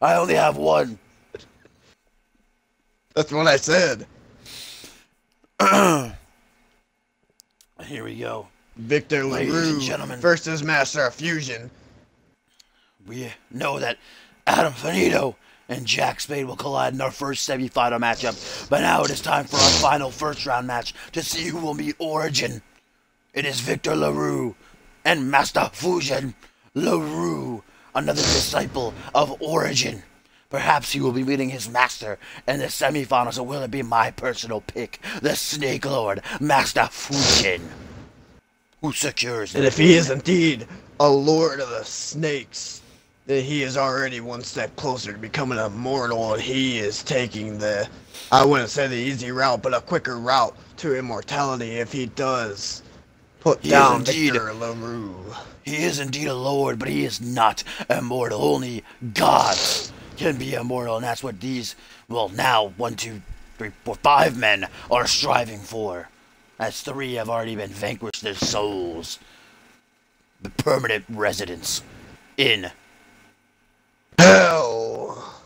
I only have one. That's what I said. Here we go. Victor LaRue versus Master Fusion. We know that Adam Finito and Jack Spade will collide in our first semifinal matchup, but now it is time for our final first round match to see who will meet Origin. It is Victor LaRue and Master Fujin. LaRue, another disciple of Origin. Perhaps he will be meeting his master in the semifinals, or will it be my personal pick, the Snake Lord, Master Fujin, who secures it? And if he is indeed a Lord of the Snakes, then he is already one step closer to becoming immortal, and he is taking the, I wouldn't say the easy route, but a quicker route to immortality if he does put down Victor LaRue. He is indeed a lord, but he is not immortal. Only gods can be immortal, and that's what these, well, now 1, 2, 3, 4, 5 men are striving for. As 3 have already been vanquished, their souls. The permanent residence in hell.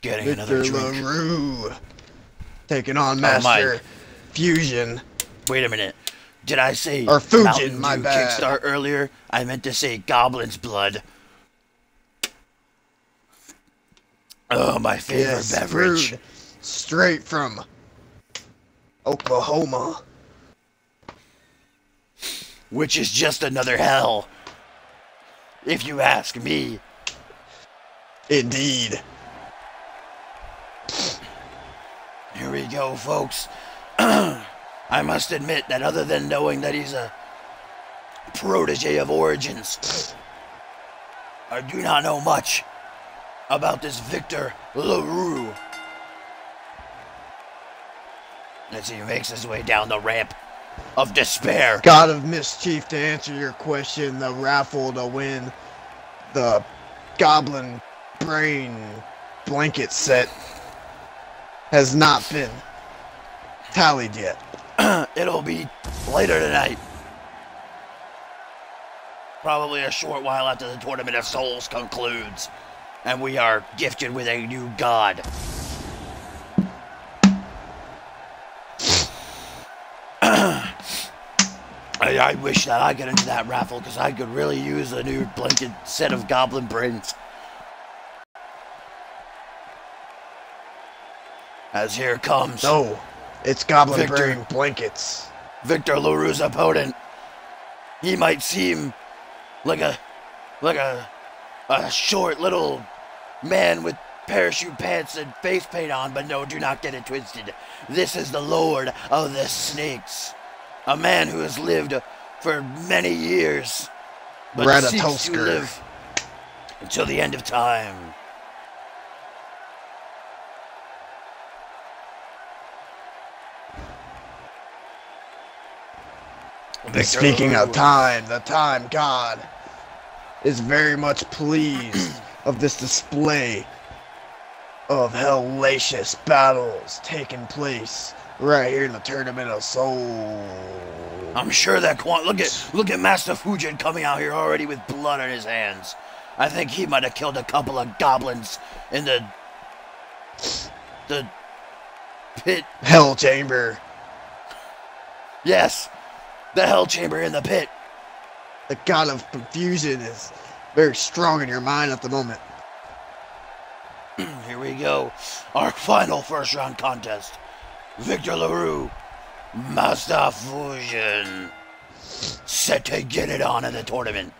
Getting Victor another drink. LaRue taking on Master Fusion. Wait a minute. Did I say or Fujin? My bad. Kickstart earlier. I meant to say Goblin's Blood. Oh, my favorite beverage. Brewed straight from Oklahoma. Which is just another hell, if you ask me. Indeed. Here we go, folks. I must admit that other than knowing that he's a protege of Origins, I do not know much about this Victor LaRue. As he makes his way down the ramp of despair. God of Mischief, to answer your question, the raffle to win the Goblin Brain blanket set has not been tallied yet. It'll be later tonight. Probably a short while after the Tournament of Souls concludes, and we are gifted with a new god. I wish that I get into that raffle, because I could really use a new blanket set of goblin brains. As here comes... Oh, it's Goblin Brain blankets. Victor LaRue's opponent. He might seem like a short little man with parachute pants and face paint on, but no, do not get it twisted. This is the Lord of the Snakes. A man who has lived for many years, but seeks to live until the end of time. Speaking of time, the time god is very much pleased of this display of hellacious battles taking place right here in the Tournament of Souls. I'm sure that look at Master Fujin coming out here already with blood on his hands. I think he might have killed a couple of goblins in the pit. Hell chamber. Yes, the hell chamber in the pit. The god of confusion is very strong in your mind at the moment. Here we go. Our final first round contest. Victor LaRue, Master Fujin, set to get it on in the tournament.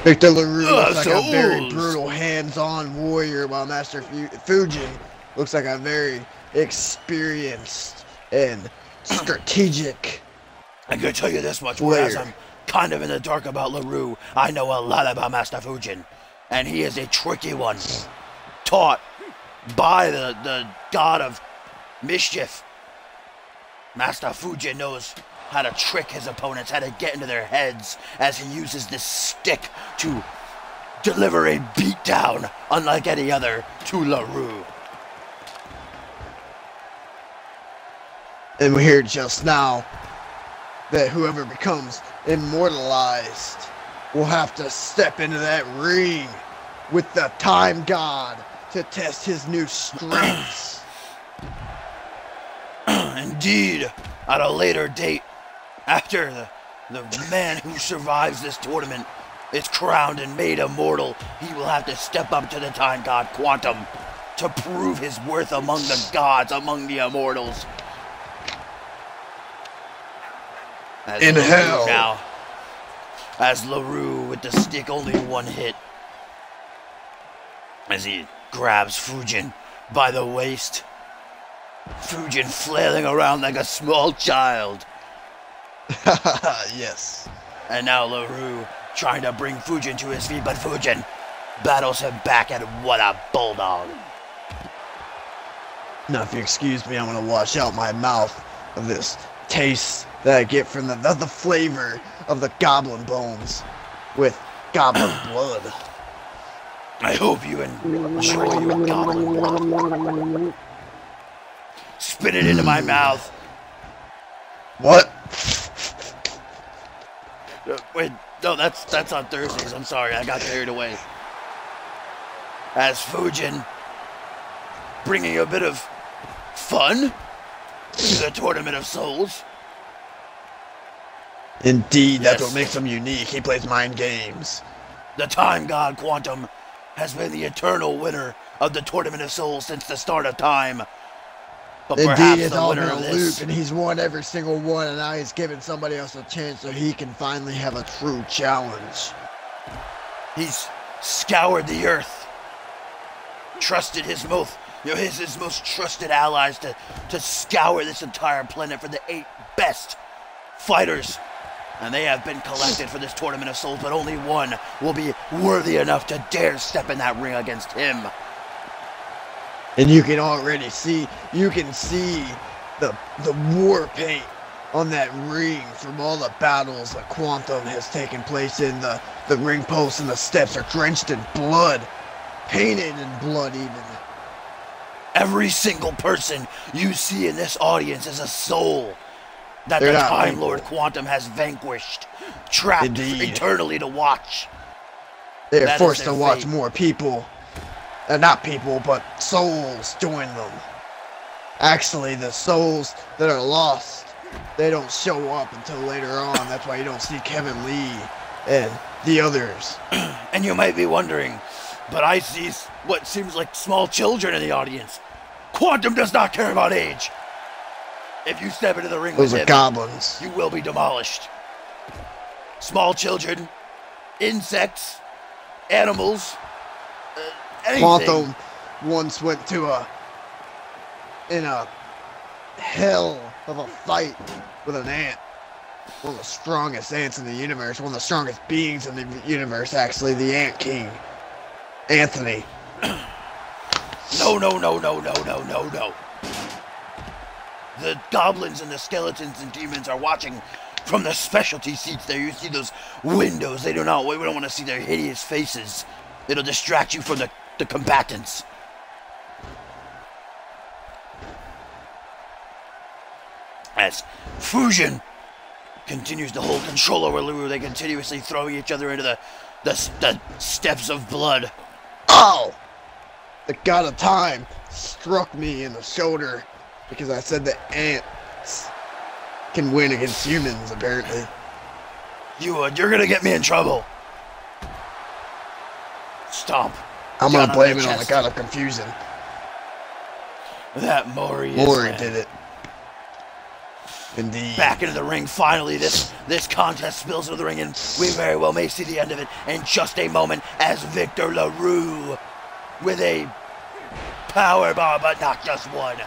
Victor LaRue looks like a very brutal hands-on warrior, while Master Fujin looks like a very experienced and strategic I can tell you this much, player. whereas I'm kind of in the dark about LaRue, I know a lot about Master Fujin, and he is a tricky one, taught by the god of mischief. Master Fujin knows how to trick his opponents, how to get into their heads, as he uses this stick to deliver a beatdown unlike any other to LaRue. And we hear just now that whoever becomes immortalized will have to step into that ring with the time god to test his new strengths. Indeed, at a later date, after the man who survives this tournament is crowned and made immortal, he will have to step up to the time god Quantum to prove his worth among the gods, among the immortals. As In LaRue hell. Now, as LaRue with the stick, only one hit. As he grabs Fujin by the waist. Fujin flailing around like a small child. Yes. And now LaRue trying to bring Fujin to his feet, but Fujin battles him back, and what a bulldog. Now, if you excuse me, I'm gonna wash out my mouth of this taste that I get from the flavor of the goblin bones with goblin blood. I hope you enjoy your goblin blood. Spit it into my mouth. What? Wait, no, that's on Thursdays. I'm sorry, I got carried away. As Fujin bringing a bit of fun to the Tournament of Souls. Indeed, that's Yes. what makes him unique. He plays mind games. The time god Quantum has been the eternal winner of the Tournament of Souls since the start of time. But Indeed, perhaps it's the all winner been a of loop, this, and he's won every single one, and now he's giving somebody else a chance so he can finally have a true challenge. he's scoured the earth, trusted his most trusted allies to scour this entire planet for the 8 best fighters. And they have been collected for this Tournament of Souls, but only one will be worthy enough to dare step in that ring against him. And you can already see, the war paint on that ring from all the battles that Quantum has taken place in. The ring posts and the steps are drenched in blood, painted in blood even. Every single person you see in this audience is a soul that They're the not Time people. Lord Quantum has vanquished, trapped Indeed. eternally to watch. They're That is forced their to watch fate. more people. Not people, but souls join them. Actually, the souls that are lost, they don't show up until later on. That's why you don't see Kevin Lee and the others. And you might be wondering, but I see what seems like small children in the audience. Quantum does not care about age. If you step into the ring Those with are him, goblins. you will be demolished. Small children, insects, animals, anything. Quantum once went to a hell of a fight with an ant. One of the strongest ants in the universe. One of the strongest beings in the universe, actually. The Ant King. Anthony. No. The goblins and the skeletons and demons are watching from the specialty seats there. You see those windows. We don't want to see their hideous faces. It'll distract you from the combatants. As Fujin continues to hold control over LaRue, they continuously throw each other into the steps of blood. Oh! The god of time struck me in the shoulder because I said that ants can win against humans, apparently. You're gonna get me in trouble. Stop. I'm gonna blame it on the god of confusion. That Mori did it. Indeed. Back into the ring, finally. This contest spills into the ring, and we very well may see the end of it in just a moment as Victor LaRue, with a power bomb, but not just one.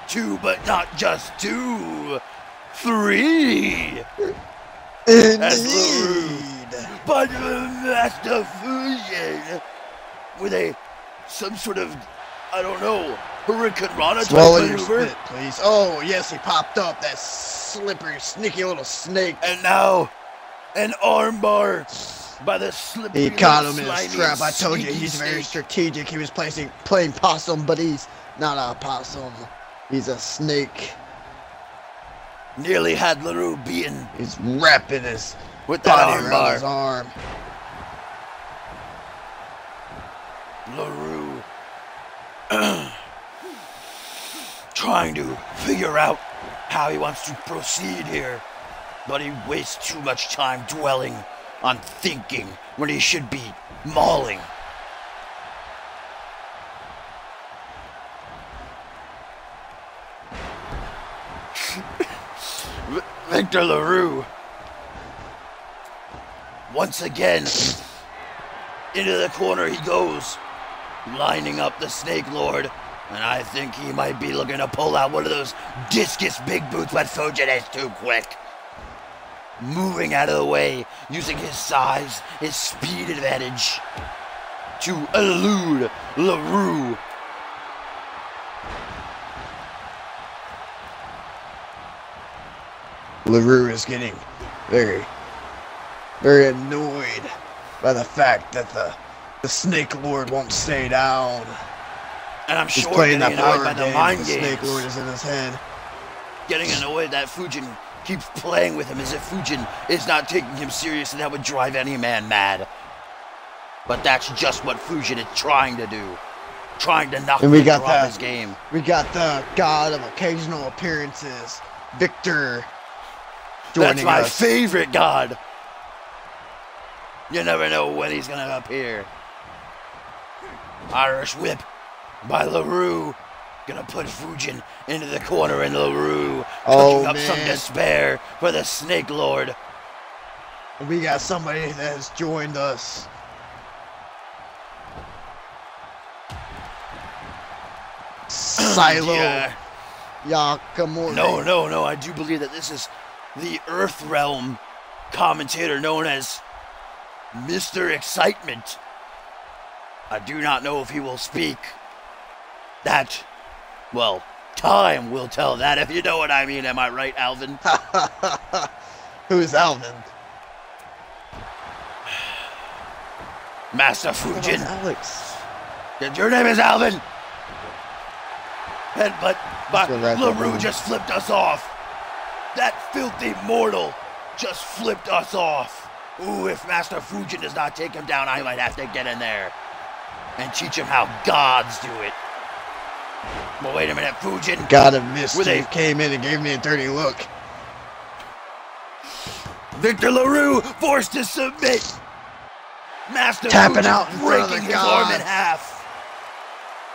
Two, but not just two. Three. Indeed. As LaRue, but Master Fujin, with some sort of, I don't know, Hurricane Rana type Swallow your maneuver. spit, please. Oh, yes, he popped up. That slippery, sneaky little snake. And now, an armbar by the slippery He caught him in slimy, his trap. I told you, sneaky he's very snake. strategic. He was playing possum, but he's not a possum. He's a snake. Nearly had LaRue beaten He's wrapping his with that body around his armbar. arm. LaRue trying to figure out how he wants to proceed here, but he wastes too much time dwelling on thinking when he should be mauling. Victor LaRue once again into the corner he goes, lining up the Snake Lord. And I think he might be looking to pull out one of those discus big boots, but Fujin is too quick. Moving out of the way, using his size, his speed advantage to elude LaRue. LaRue is getting very, very annoyed by the fact that the Snake Lord won't stay down. And I'm He's sure playing getting that annoyed power by the game. mind The games. Snake Lord is in his head. Getting annoyed that Fujin keeps playing with him as if Fujin is not taking him seriously. That would drive any man mad. But that's just what Fujin is trying to do. Trying to knock Victor off his game. We got the god of occasional appearances, Victor, joining That's my us. favorite god. You never know when he's gonna appear. Irish whip by LaRue. Gonna put Fujin into the corner, and LaRue cooking up some despair for the Snake Lord. We got somebody that has joined us. Silo Yeah. Yakamori. No. I do believe that this is the Earth Realm commentator known as Mr. Excitement. I do not know if he will speak. That, well, time will tell that, if you know what I mean. Am I right, Alvin? Who's Alvin? Master Fujin. Alex. Your name is Alvin. But LaRue down. just flipped us off. That filthy mortal just flipped us off. Ooh, if Master Fujin does not take him down, I might have to get in there and teach him how gods do it. But wait a minute, Fujin. God of Mischief came in and gave me a dirty look. Victor LaRue forced to submit. Master Tapping Fujin out in front of breaking the his arm in gods. half.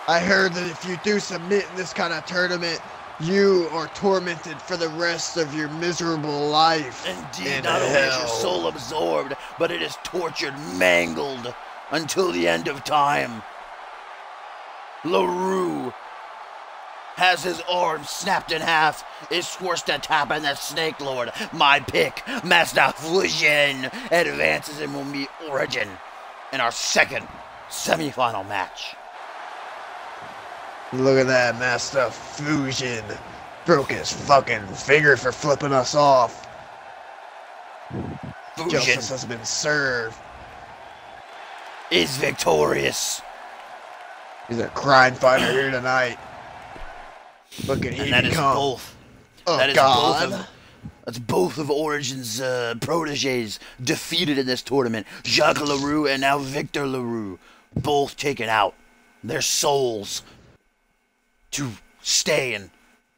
I heard that if you do submit in this kind of tournament, you are tormented for the rest of your miserable life. Indeed, not only is your soul absorbed, but it is tortured, mangled until the end of time. LaRue has his arm snapped in half, is forced to tap in the Snake Lord. My pick, Master Fujin, advances and will meet Origin in our second semifinal match. Look at that, Master Fujin. Broke his fucking finger for flipping us off. Fujin Justice has been served. is victorious. He's a crime fighter here tonight. Look at him. And that is come. both. Oh, That is God. that's both of Origin's proteges defeated in this tournament. Jacques LaRue and now Victor LaRue, both taken out. Their souls to stay in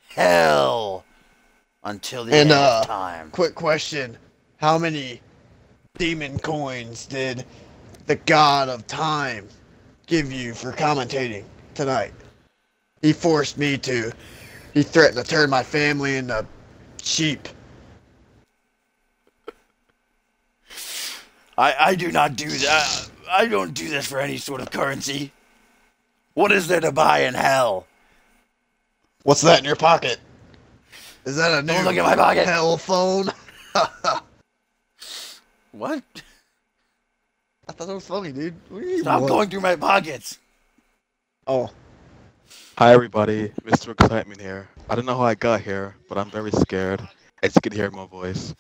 hell until the end of time. Quick question. How many demon coins did the God of Time give you for commentating tonight? He forced me to. He threatened to turn my family into sheep. I do not do that. I don't do this for any sort of currency. What is there to buy in hell? What's that in your pocket? Is that a new Don't look at my pocket. hell phone? What? I thought that was funny, dude. What do you Stop want? going through my pockets. Oh, Hi everybody, Mr. Excitement here. I don't know how I got here, but I'm very scared, as you can hear my voice.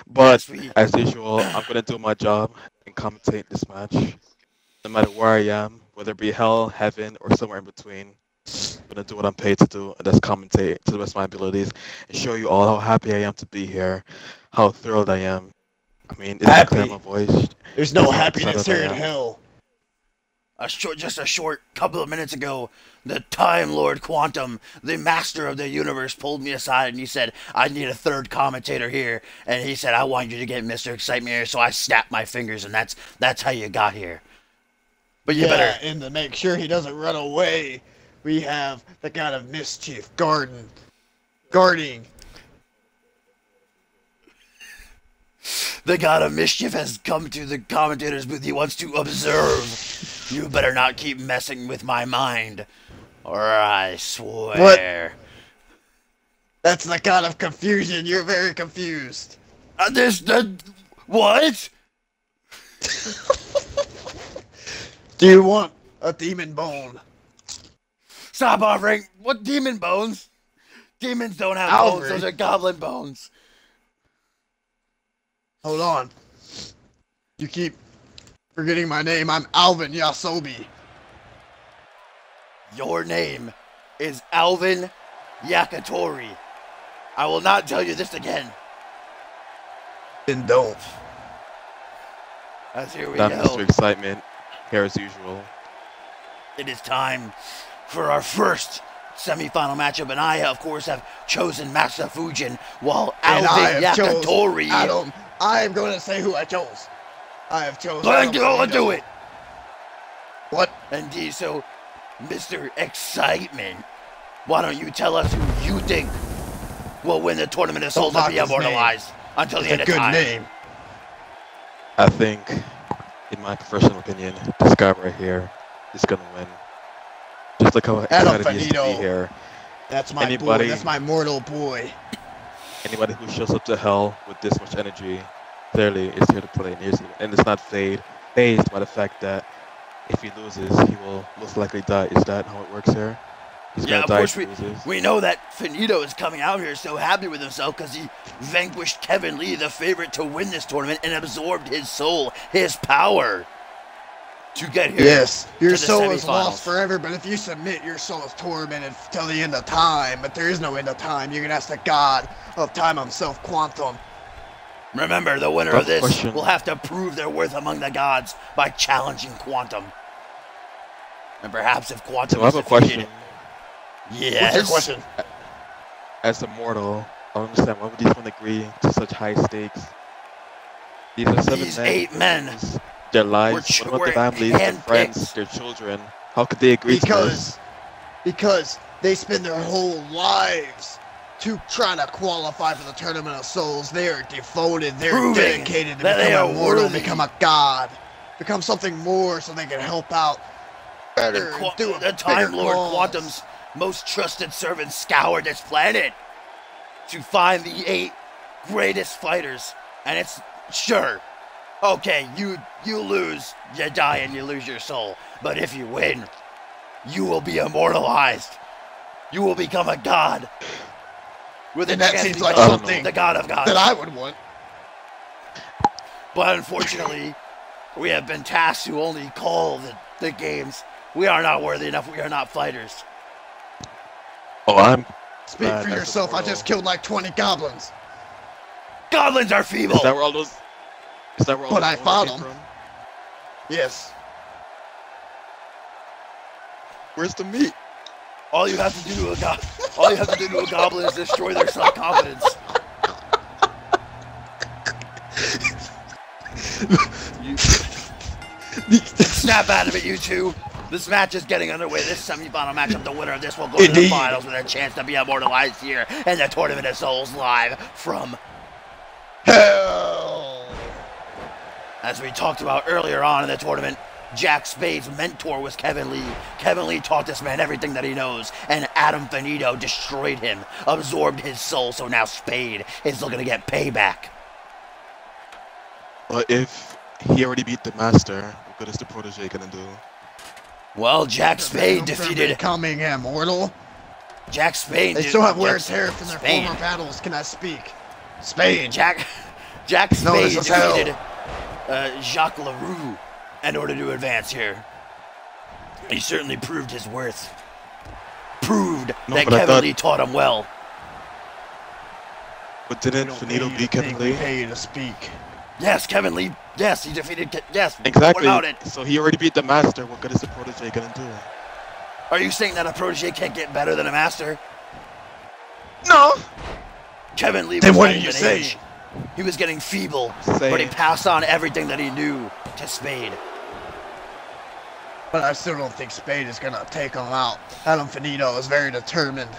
But, Yes, as usual, I'm gonna do my job and commentate this match. No matter where I am, whether it be hell, heaven, or somewhere in between, I'm gonna do what I'm paid to do, and that's commentate to the best of my abilities, and show you all how happy I am to be here, how thrilled I am. I mean, it's Happy? clear my voice. there's no That's how happiness excited here I in am. hell. Just a short couple of minutes ago, the Time Lord Quantum, the master of the universe, pulled me aside and he said, I need a third commentator here. And he said, I want you to get Mr. Excitement here. So I snapped my fingers, and that's how you got here. But you better. And to make sure he doesn't run away, we have the God of Mischief guarding. The God of Mischief has come to the commentator's booth. He wants to observe. You better not keep messing with my mind, or I swear. That's the God of Confusion. You're very confused. What? Do you want a demon bone? Stop offering. What demon bones? Demons don't have bones. Alfred. Those are goblin bones. Hold on. You keep forgetting my name. I'm Alvin Yasobi. Your name is Alvin Yakitori. I will not tell you this again. Then don't. As here we I'm go. Mr. Excitement, here as usual. It is time for our first semifinal matchup, and I, of course, have chosen Master Fujin, while And I Alvin have chose Yakitori. Adam. I am going to say who I chose. I have chosen. Let's Adam go and Finito. do it. What? Indeed, so, Mr. Excitement, why don't you tell us who you think will win the Tournament of Souls Don't and be mock his name. immortalized until the It's end a of good time? name. I think, in my professional opinion, this guy right here is gonna win. Just like how Adam excited he is to be Finito. here. That's my Anybody- boy. That's my mortal boy. Anybody who shows up to hell with this much energy, clearly is here to play. And it's not phased by the fact that if he loses, he will most likely die. Is that how it works here? He's Yeah, gonna of die course if he loses. we know that Finito is coming out here so happy with himself because he vanquished Kevin Lee, the favorite to win this tournament, and absorbed his soul, his power, to get here. Yes, your to the soul is semifinals. lost forever, but if you submit, your soul is tormented till the end of time. But there is no end of time. You can ask the God of Time himself, Quantum. Remember, the winner Tough of this question. will have to prove their worth among the gods by challenging Quantum. And perhaps if Quantum So I have is a question. defeated, yes. What's your question? As a mortal, I don't understand why would these men agree to such high stakes? These are 7 These men. 8 men whose- Their lives, what about were their families, their handpicked. friends, their children? How could they agree to this? Because they spend their whole lives to try to qualify for the Tournament of Souls. They are devoted. They're Proving dedicated to that they become are immortal, worthy. become a god, become something more so they can help out Better do a the Time bigger Lord cause. Quantum's most trusted servants scoured this planet to find the 8 greatest fighters. And it's sure, okay, you lose, you die and you lose your soul. But if you win, you will be immortalized. You will become a god. With And a that chance seems to like become something the god of gods. that I would want. But unfortunately, we have been tasked to only call the games. We are not worthy enough. We are not fighters. Oh, I'm. Speak for yourself. I just killed like 20 goblins. Goblins are feeble. Is that where all those? Is that where all But those I fought came them. from? Yes. Where's the meat? All you have to do to a goblin is destroy their self-confidence. Snap out of it, you two. This match is getting underway. This semifinal matchup, the winner of this will go to the Indeed. finals with a chance to be immortalized here in the Tournament of Souls live from, Hell. as we talked about earlier on in the tournament, Jack Spade's mentor was Kevin Lee. Kevin Lee taught this man everything that he knows, and Adam Finito destroyed him, absorbed his soul, so now Spade is looking to get payback. But if he already beat the master, what good is the protege gonna do? Well, Jack Spade defeated Becoming immortal. Jack Spade. They still have wear and tear from their Spade. former battles. Can I speak? Spade. Jack No, Spade this is hell. defeated Jacques LaRue in order to advance here. He certainly proved his worth. Proved that but I Kevin thought- Lee taught him well. But didn't Finito beat Kevin Lee? Pay you to speak. Yes, Kevin Lee. Yes, he defeated. Yes. Exactly. What about it? So he already beat the master. What good is the protege gonna do? Are you saying that a protege can't get better than a master? No. Kevin Lee was Then what getting did you an say? age. He was getting feeble, Say but he it. passed on everything that he knew to Spade. But I still don't think Spade is gonna take him out. Adam Finito is very determined.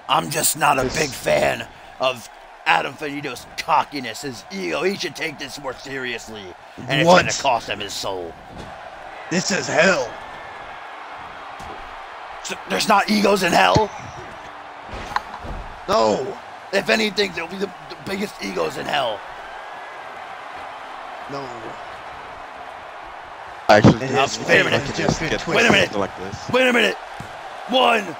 I'm just not a This- big fan of Adam Finito's cockiness, his ego. He should take this more seriously, and it's What? going to cost him his soul. This is hell. So there's not egos in hell. No. If anything, there'll be the biggest egos in hell. No. I actually It think is- if wait a I minute, can just been get twisted. Wait a minute. something like this. Wait a minute. 1,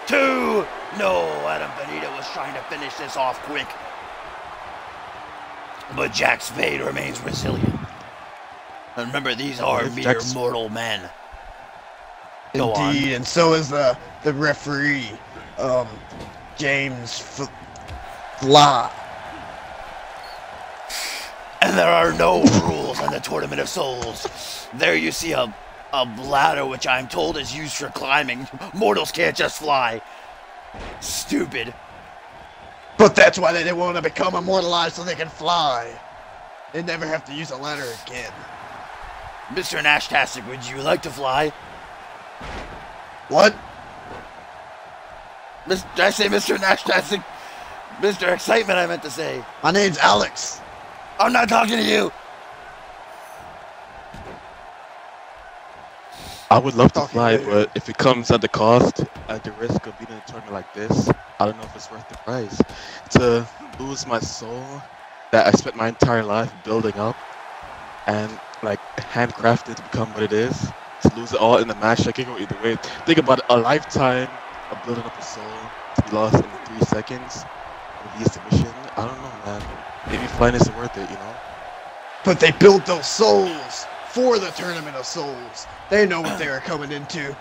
2. No, Adam Finito was trying to finish this off quick. But Jack Spade remains resilient. And remember, these are if mere Jack's- mortal men. Go on. Indeed, and so is the referee, James Fla. And there are no rules in the Tournament of Souls. There you see a ladder, which I'm told is used for climbing. Mortals can't just fly. Stupid. But that's why they didn't want to become immortalized so they can fly. They never have to use a ladder again. Mr. Nashtastic, would you like to fly? What? Did I say Mr. Nashtastic? Mr. Excitement, I meant to say. My name's Alex. I'm not talking to you. I would love to Talking fly, later. but if it comes at the cost, at the risk of being in a tournament like this, I don't know if it's worth the price. To lose my soul that I spent my entire life building up and like handcrafted to become what it is, to lose it all in the match, I can go either way. Think about it, a lifetime of building up a soul to be lost in 3 seconds via submission. I don't know, man. Maybe flying isn't worth it, you know? But they built those souls for the Tournament of Souls. They know what they are coming into.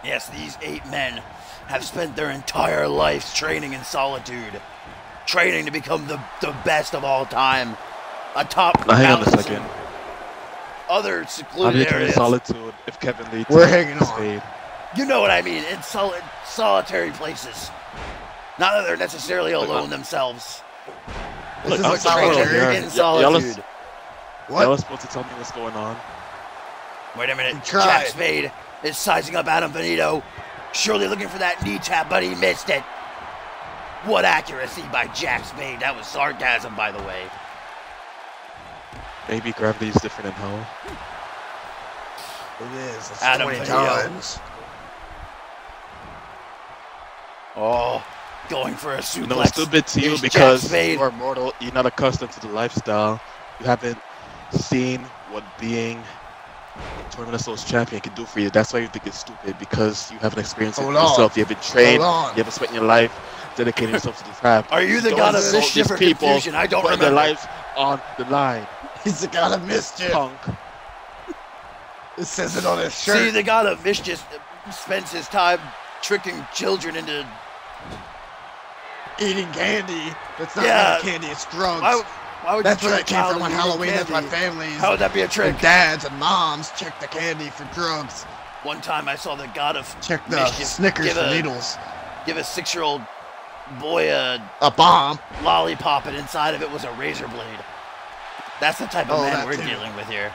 Yes, these 8 men have spent their entire lives training in solitude. Training to become the best of all time. Atop Now, hang on a mountains second. and other How do secluded you come in areas. solitude if Kevin Lee We're took hanging on. Spade? You know what I mean, in solitary places. Not that they're necessarily alone themselves. This Look, is I'm a sorry, solitary. In Y'all solitude. Y'all are supposed to tell me what's going on. Wait a minute. He tried. Jack Spade is sizing up Adam Finito. Surely looking for that knee tap, but he missed it. What accuracy by Jack Spade. That was sarcasm, by the way. Maybe gravity is different in hell. It is. It's Adam 20 Finito. times. Oh, going for a suplex. You know, it's stupid to you is Jack because Spade. you are mortal. You're not accustomed to the lifestyle. You haven't seen what being Tournament of Souls champion can do for you. That's why you think it's stupid, because you haven't experienced it Hold yourself. on. You haven't trained. Hold on. You haven't spent your life dedicating yourself to the craft. Are you the Don't god of insult mischief these or people confusion? I don't putting their remember. lives on the line. He's the god of mischief. Punk. It says it on his shirt. See, the god of mischief spends his time tricking children into. Eating candy. That's not Yeah. really candy, it's drugs. Why would That's you where trick that a came child from on into eating Halloween. That's why candy? families How would that be a trick? and dads and moms check the candy for drugs. One time I saw the god of Check the mischief Snickers give for a, needles. give a 6-year-old boy a A bomb. lollipop, and inside of it was a razor blade. That's the type of Oh, man that we're too. dealing with here.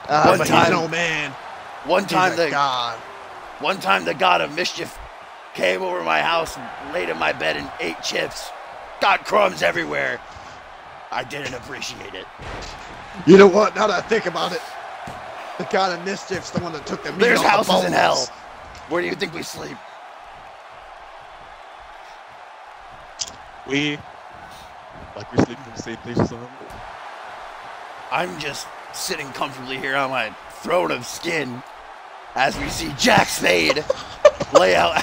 But time- he's no man. One He's time a god. One time the god of mischief came over my house and laid in my bed and ate chips. Got crumbs everywhere. I didn't appreciate it. You know what? Now that I think about it, the god of mischief's the one that took the meat There's off the houses in bones. hell. Where do you think we sleep? We, like, we're sleeping in the same place or something. I'm just sitting comfortably here on my throne of skin as we see Jack Spade lay out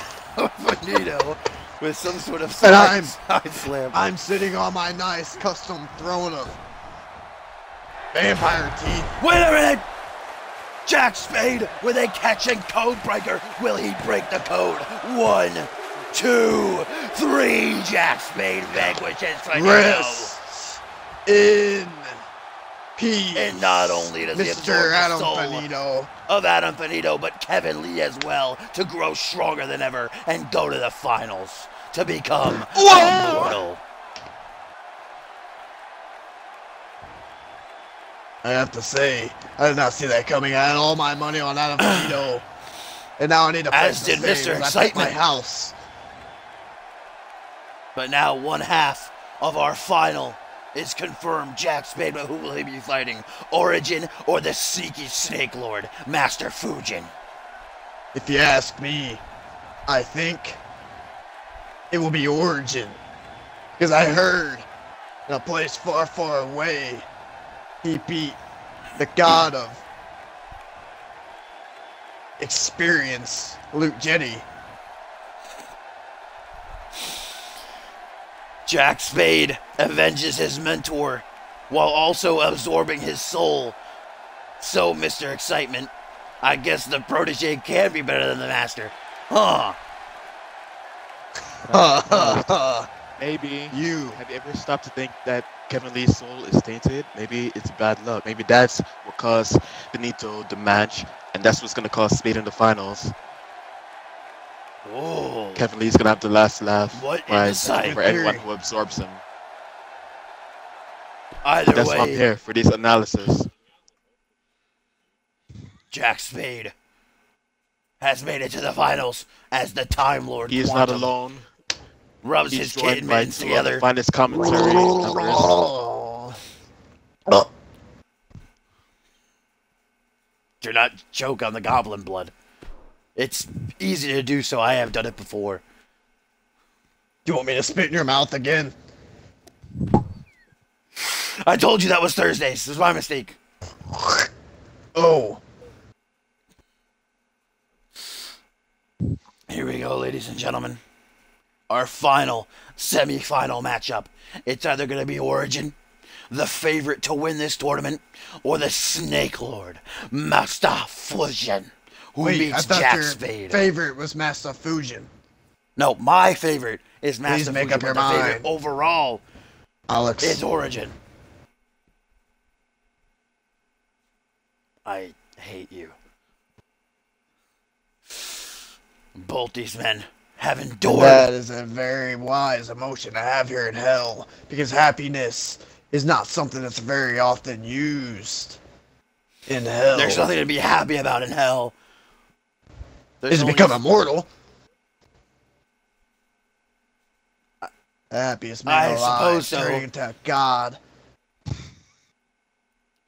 Finito with some sort of And side slam. I'm sitting on my nice custom throne of vampire teeth. Wait a minute! Jack Spade with a catching code breaker. Will he break the code? 1, 2, 3. Jack Spade vanquishes Finito. Rest in peace. And not only does he absorb Mr. the Adam soul Finito. of Adam Finito, but Kevin Lee as well, to grow stronger than ever and go to the finals to become immortal. I have to say, I did not see that coming. I had all my money on Adam Finito. And now I need a place As to did stay Mr. because I picked my Excitement. house. But now one half of our final is confirmed. Jack Spade, but who will he be fighting? Origin or the sneaky Snake Lord, Master Fujin? If you ask me, I think it will be Origin. Because I heard in a place far, far away, he beat the god of experience, Luke Jetty. Jack Spade avenges his mentor while also absorbing his soul. So, Mr. Excitement, I guess the protege can be better than the master. Huh. Maybe. You. Have you ever stopped to think that Kevin Lee's soul is tainted? Maybe it's bad luck. Maybe that's what caused Finito the match, and that's what's gonna cause Spade in the finals. Whoa. Kevin Lee's gonna have the last laugh What right, insight. for anyone who absorbs him. Either That's why I'm way, here for this analysis. Jack Spade has made it to the finals as the Time Lord. He is not Quantum alone. Rubs He's his joined kid by mittens two of the together. finest commentary members. Do not choke on the goblin blood. It's easy to do so. I have done it before. Do you want me to spit in your mouth again? I told you that was Thursdays. This was my mistake. Oh. Here we go, ladies and gentlemen. Our final semi-final matchup. It's either going to be Origin, the favorite to win this tournament, or the Snake Lord, Master Fujin, who Wait, I beats thought Jack your Spade. favorite was Master Fujin. No, my favorite is Master Please make Fujin, up but your the favorite mind. overall Alex. is Origin. I hate you. Both these men have endured. That is a very wise emotion to have here in hell, because happiness is not something that's very often used in hell. There's nothing to be happy about in hell. There's Is to only- become immortal. The happiest man I alive, suppose so. turning into God.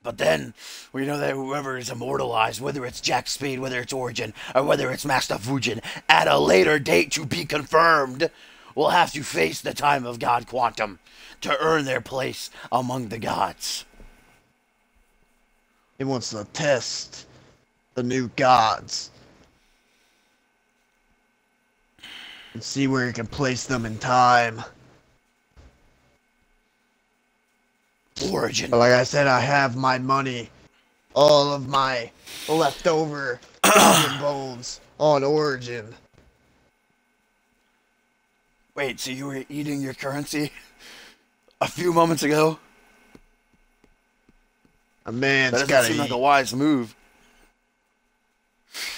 But then, we know that whoever is immortalized, whether it's Jack Spade, whether it's Origin, or whether it's Master Fujin, at a later date to be confirmed, will have to face the time of God Quantum to earn their place among the gods. He wants to test the new gods and see where he can place them in time. Origin. But like I said, I have my money, all of my leftover goblin bones on Origin. Wait, so you were eating your currency a few moments ago? A man's That doesn't gotta seem eat. like a wise move.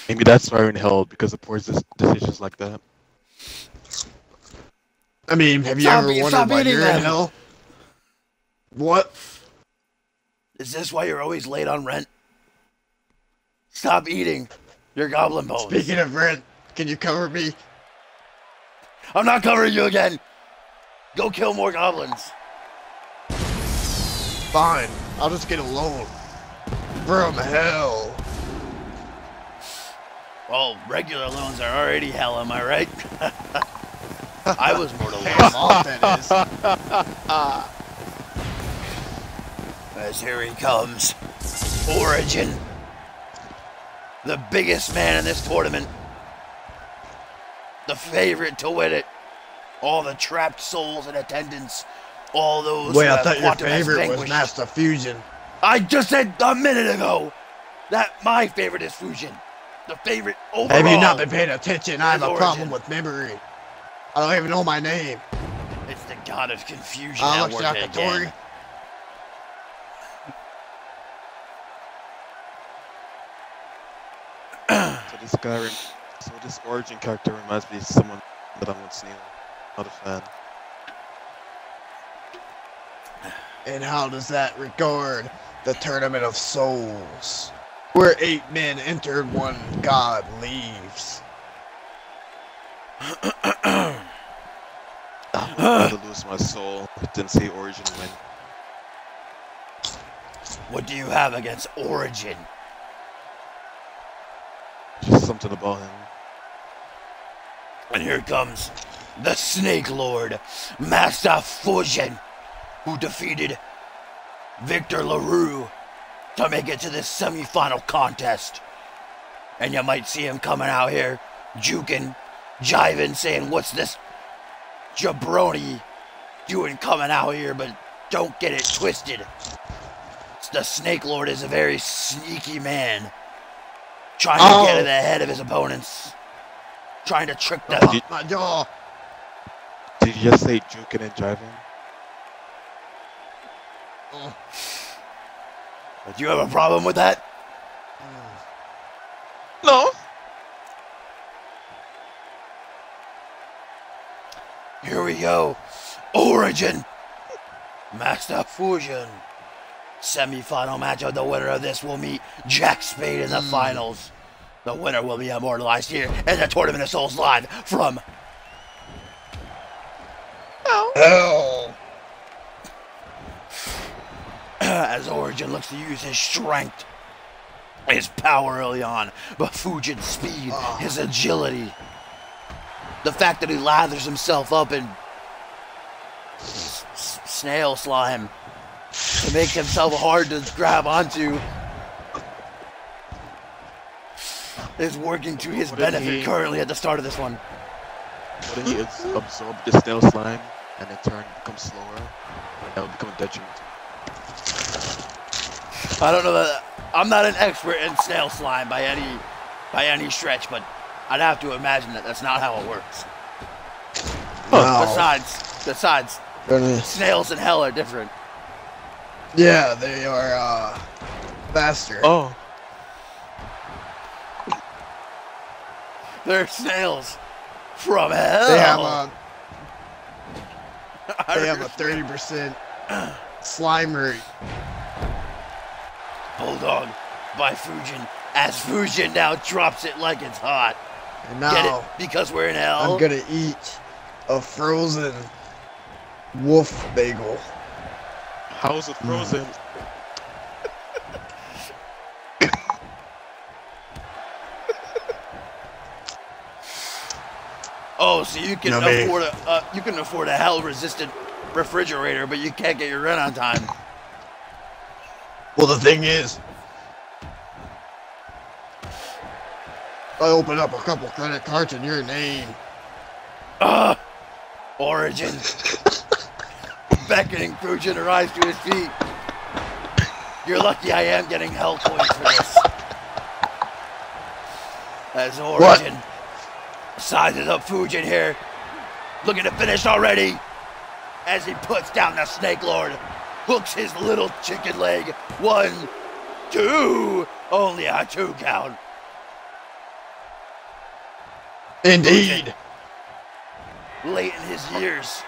Maybe that's why we're in hell, because of poor decisions like that. I mean, have you Stop ever eating wondered why you're them. in hell? What? Is this why you're always late on rent? Stop eating your goblin bones. Speaking of rent, can you cover me? I'm not covering you again. Go kill more goblins. Fine, I'll just get a loan. From hell. Well, regular loans are already hell, am I right? I was mortal. Hands off, that is. As here he comes. Origin. The biggest man in this tournament. The favorite to win it. All the trapped souls in attendance. All those Wait, who I have thought your Quantum has favorite was vanquished. Master Fujin. I just said a minute ago that my favorite is Fujin. The favorite overall. Have you not been paying attention? I have a Origin. problem with memory. I don't even know my name. It's the god of confusion Alex at work again. Yakatori. So this Origin character reminds me of someone that I once knew. Not a fan. And how does that regard the Tournament of Souls? Where 8 men enter and 1 god leaves. I'm about to lose my soul. Didn't see Origin win. What do you have against Origin? Just something about him. And here comes the Snake Lord, Master Fujin, who defeated Victor LaRue to make it to this semi-final contest. And you might see him coming out here, juking, jiving, saying, what's this jabroni doing coming out here, but don't get it twisted. The Snake Lord is a very sneaky man, trying to get to the head of his opponents, trying to trick them. My jaw. Did you just say juking and jiving? Oh. Do you have a problem with that? No. Here we go. Origin. Master Fujin. Semi-final matchup. The winner of this will meet Jack Spade in the finals. The winner will be immortalized here in the Tournament of Souls live from Hell. as Origin looks to use his strength, his power early on, but Fujin's speed, his agility, the fact that he lathers himself up in snail slime to make himself hard to grab onto is working to his benefit currently at the start of this one. Wouldn't he absorb the snail slime and in turn become slower? That would become a detriment. I don't know that I'm not an expert in snail slime by any stretch, but I'd have to imagine that that's not how it works. No. Besides, snails in hell are different. Yeah, they are faster. Oh. They're snails from hell. They have a 30% slime rate. Bulldog by Fujin as Fujin now drops it like it's hot. And Get it? now Because we're in hell. I'm gonna eat a frozen wolf bagel. How is it frozen? Oh, so you can You know me. afford a hell-resistant refrigerator, but you can't get your rent on time. Well, the thing is, I opened up a couple credit cards in your name. Origin. Beckoning Fujin to rise to his feet. You're lucky I am getting hell points for this. As Origin sizes up Fujin here. Looking to finish already. As he puts down the Snake Lord. Hooks his little chicken leg. 1, 2. Only a 2 count. Indeed. Late in his years,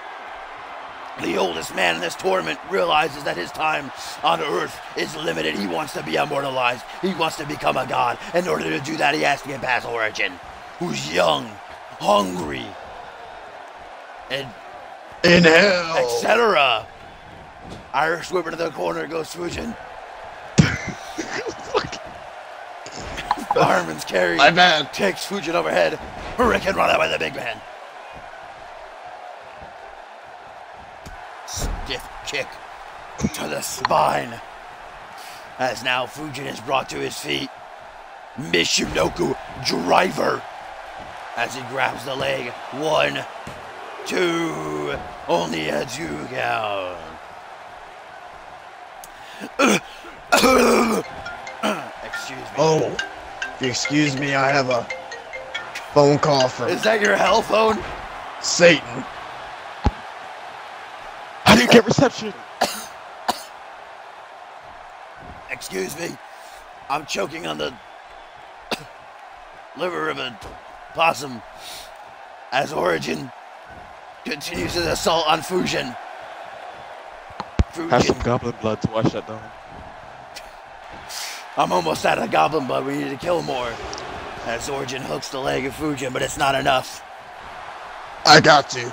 the oldest man in this tournament realizes that his time on Earth is limited. He wants to be immortalized. He wants to become a god. In order to do that, he has to get past Origin, who's young, hungry, and In hell. etc. Irish whip into the corner goes Fujin. Fireman's carry. My bad. Takes Fujin overhead. Hurricane run out by the big man. Stiff kick to the spine. As now Fujin is brought to his feet. Michinoku driver. As he grabs the leg. 1, 2. Only a 2 count. Excuse me. Oh, if you excuse me, I have a phone call from Is that your hell phone? Satan. How do you get reception? Excuse me. I'm choking on the liver of a possum as Origin continues his assault on Fujin. Have some goblin blood to wash that down. I'm almost out of goblin blood. We need to kill more. As Origin hooks the leg of Fujin, but it's not enough. I got you.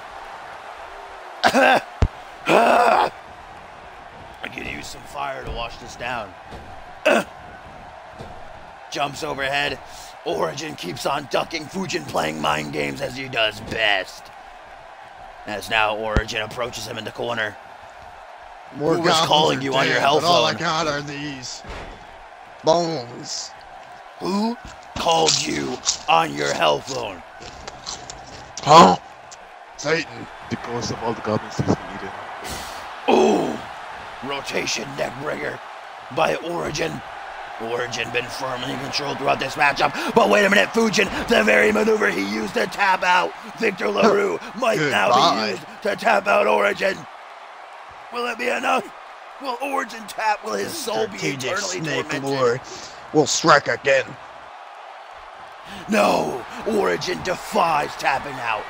I could use some fire to wash this down. Jumps overhead. Origin keeps on ducking. Fujin playing mind games as he does best. As now Origin approaches him in the corner. More Who was goblins calling are you on your dead, hell but all I phone? got are these bones. Who called you on your hell phone? Huh? Satan. The ghost of all the goblins he's been eating. Ooh! Rotation neck breaker by Origin. Origin been firmly controlled throughout this matchup. But wait a minute, Fujin, the very maneuver he used to tap out Victor LaRue might now be used to tap out Origin. Will it be enough? Will Origin tap? Will his soul be Strategic eternally Snake tormented? Lord will strike again. No, Origin defies tapping out.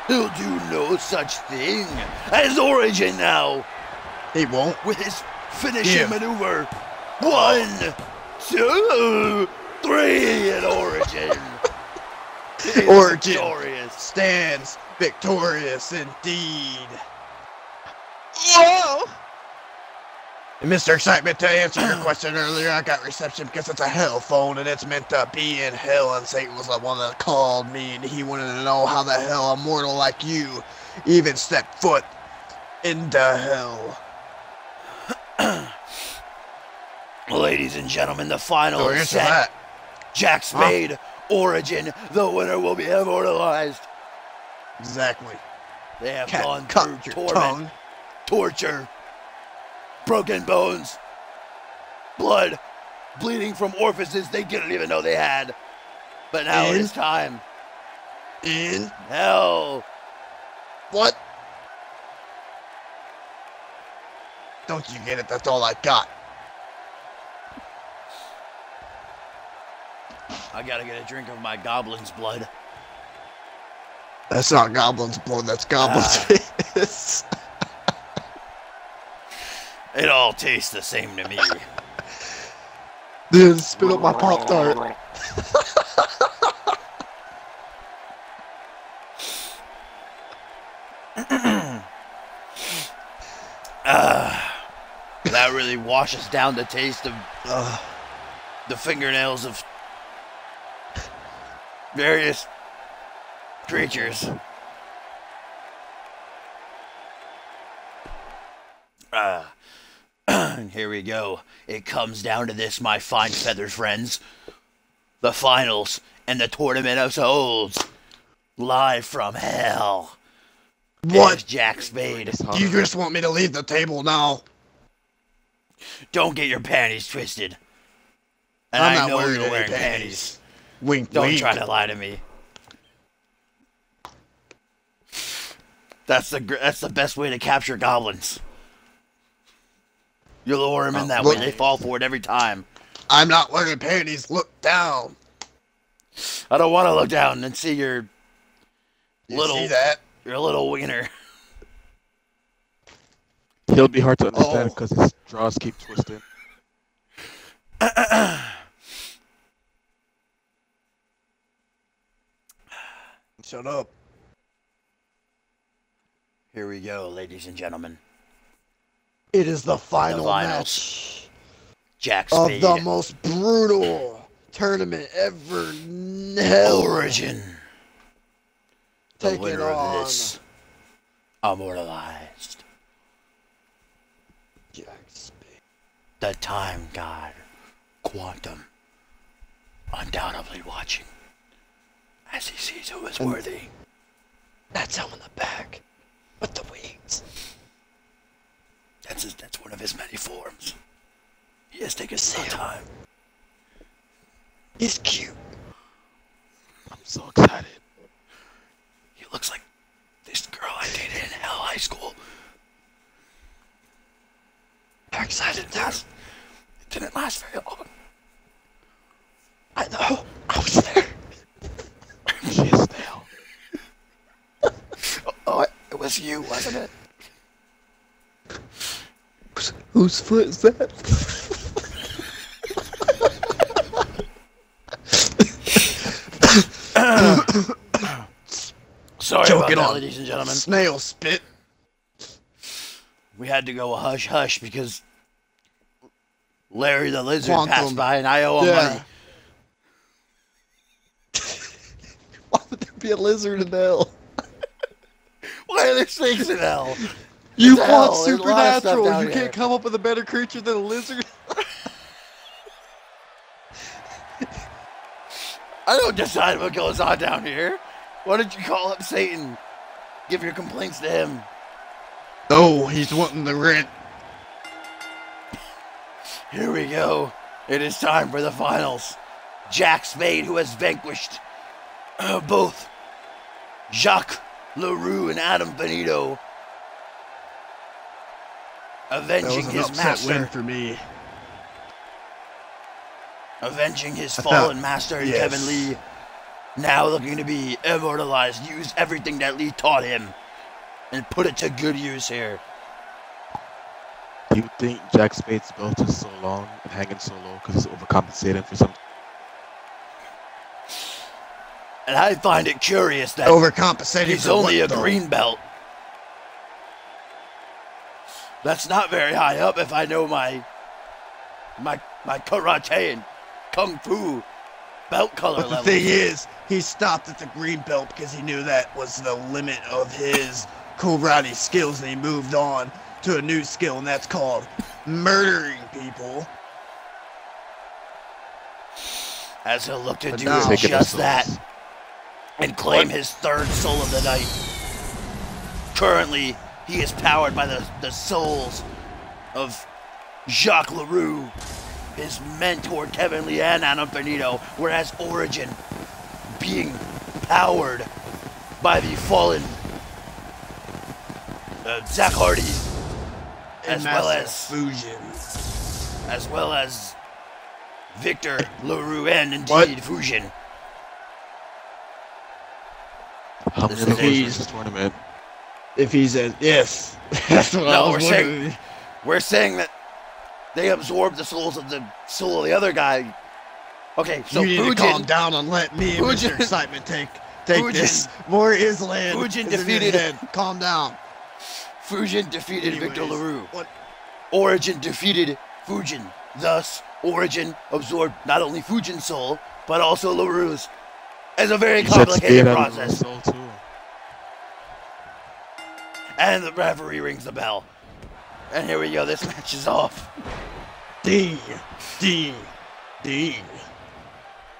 He'll do no such thing as Origin now. He won't. With his finishing Yeah. maneuver. 1, 2, 3, and Origin. is Origin victorious. stands victorious indeed. Whoa! And Mr. Excitement, to answer your question earlier, I got reception because it's a hell phone and it's meant to be in hell, and Satan was the one that called me and he wanted to know how the hell a mortal like you even stepped foot into hell. Ladies and gentlemen, the final So answer set. that. Jack Spade, Origin, the winner will be immortalized. Exactly. They have Cat, gone cut through your torment, tongue. torture, broken bones, blood, bleeding from orifices they didn't even know they had. But now it is time. In Hell. what? Don't you get it? That's all I got. I gotta get a drink of my goblin's blood. That's not goblin's blood, that's goblin's piss. It all tastes the same to me. Dude, spit up my Pop-Tart. That really washes down the taste of the fingernails of various creatures. Here we go. It comes down to this, my fine feathered friends. The finals and the Tournament of Souls. Live from hell. What? It's Jack Spade. Do you just want me to leave the table now? Don't get your panties twisted. And I'm I not know wearing you're any wearing panties. panties. Wink, Don't wink. try to lie to me. That's the best way to capture goblins. You lure them in that way. They fall for it every time. I'm not wearing panties. Look down. I don't want to look down and see your You little see that? your little wiener. He'll be hard to understand because his jaws keep twisting. Shut up. Here we go, ladies and gentlemen. It is the final finals. match Jack of Spade. the most brutal tournament ever held. Origin. The Take it winner of on. this. Immortalized. Jack Spade. The time god. Quantum. Undoubtedly watching. As he sees who is worthy. That's him in the back. With the wings. That's one of his many forms. He has taken some time. He's cute. I'm so excited. He looks like this girl I dated in high school. How excited, dude. It didn't last very long. I know. I was there. She is stale. Oh, it was you, wasn't it? Whose foot is that? Sorry Choke about it that, on. ladies and gentlemen. Snail spit. We had to go hush hush because Larry the Lizard Quantum. passed by and I owe him money. Why would there be a lizard in hell? Why are there snakes in hell? You What the hell? want There's a lot of stuff supernatural. down You here. can't come up with a better creature than a lizard. I don't decide what goes on down here. Why don't you call up Satan? Give your complaints to him. No, he's wanting the rent. Here we go. It is time for the finals. Jack Spade, who has vanquished both Jacques LaRue and Adam Finito, avenging his master, for me. avenging his fallen master in Kevin Lee. Now looking to be immortalized, use everything that Lee taught him and put it to good use here. Do you think Jack Spade's belt is so long and hanging so low because he's overcompensating for something? And I find it curious that Overcompensating. he's for only what, a though? green belt. That's not very high up if I know my karate and kung fu belt color But the levels. thing is, he stopped at the green belt because he knew that was the limit of his karate skills, and he moved on to a new skill, and that's called murdering people. As he'll look to But do now- Taking just the that souls. and claim his third soul of the night. Currently, he is powered by the souls of Jacques LaRue, his mentor Kevin Lee and Adam Finito, whereas Origin being powered by the fallen Zach Hardy, And as well as Victor LaRue and indeed What? Fujin. How This many is of those it. is this tournament? If he says yes, that's what I No, was we're wondering. saying we're saying that they absorbed the souls of the soul of the other guy. Okay, so You need to calm Fujin, down and let me and Fujin- Mr. Excitement take Fujin- this. More is land. Fujin is in your defeated- head. Calm down. Fujin defeated Victor Anyways, LaRue. What? Origin defeated Fujin. Thus, Origin absorbed not only Fujin's soul, but also LaRue's. It's a very He said Spade complicated had a process. soul too. And the referee rings the bell. And here we go. This match is off. D.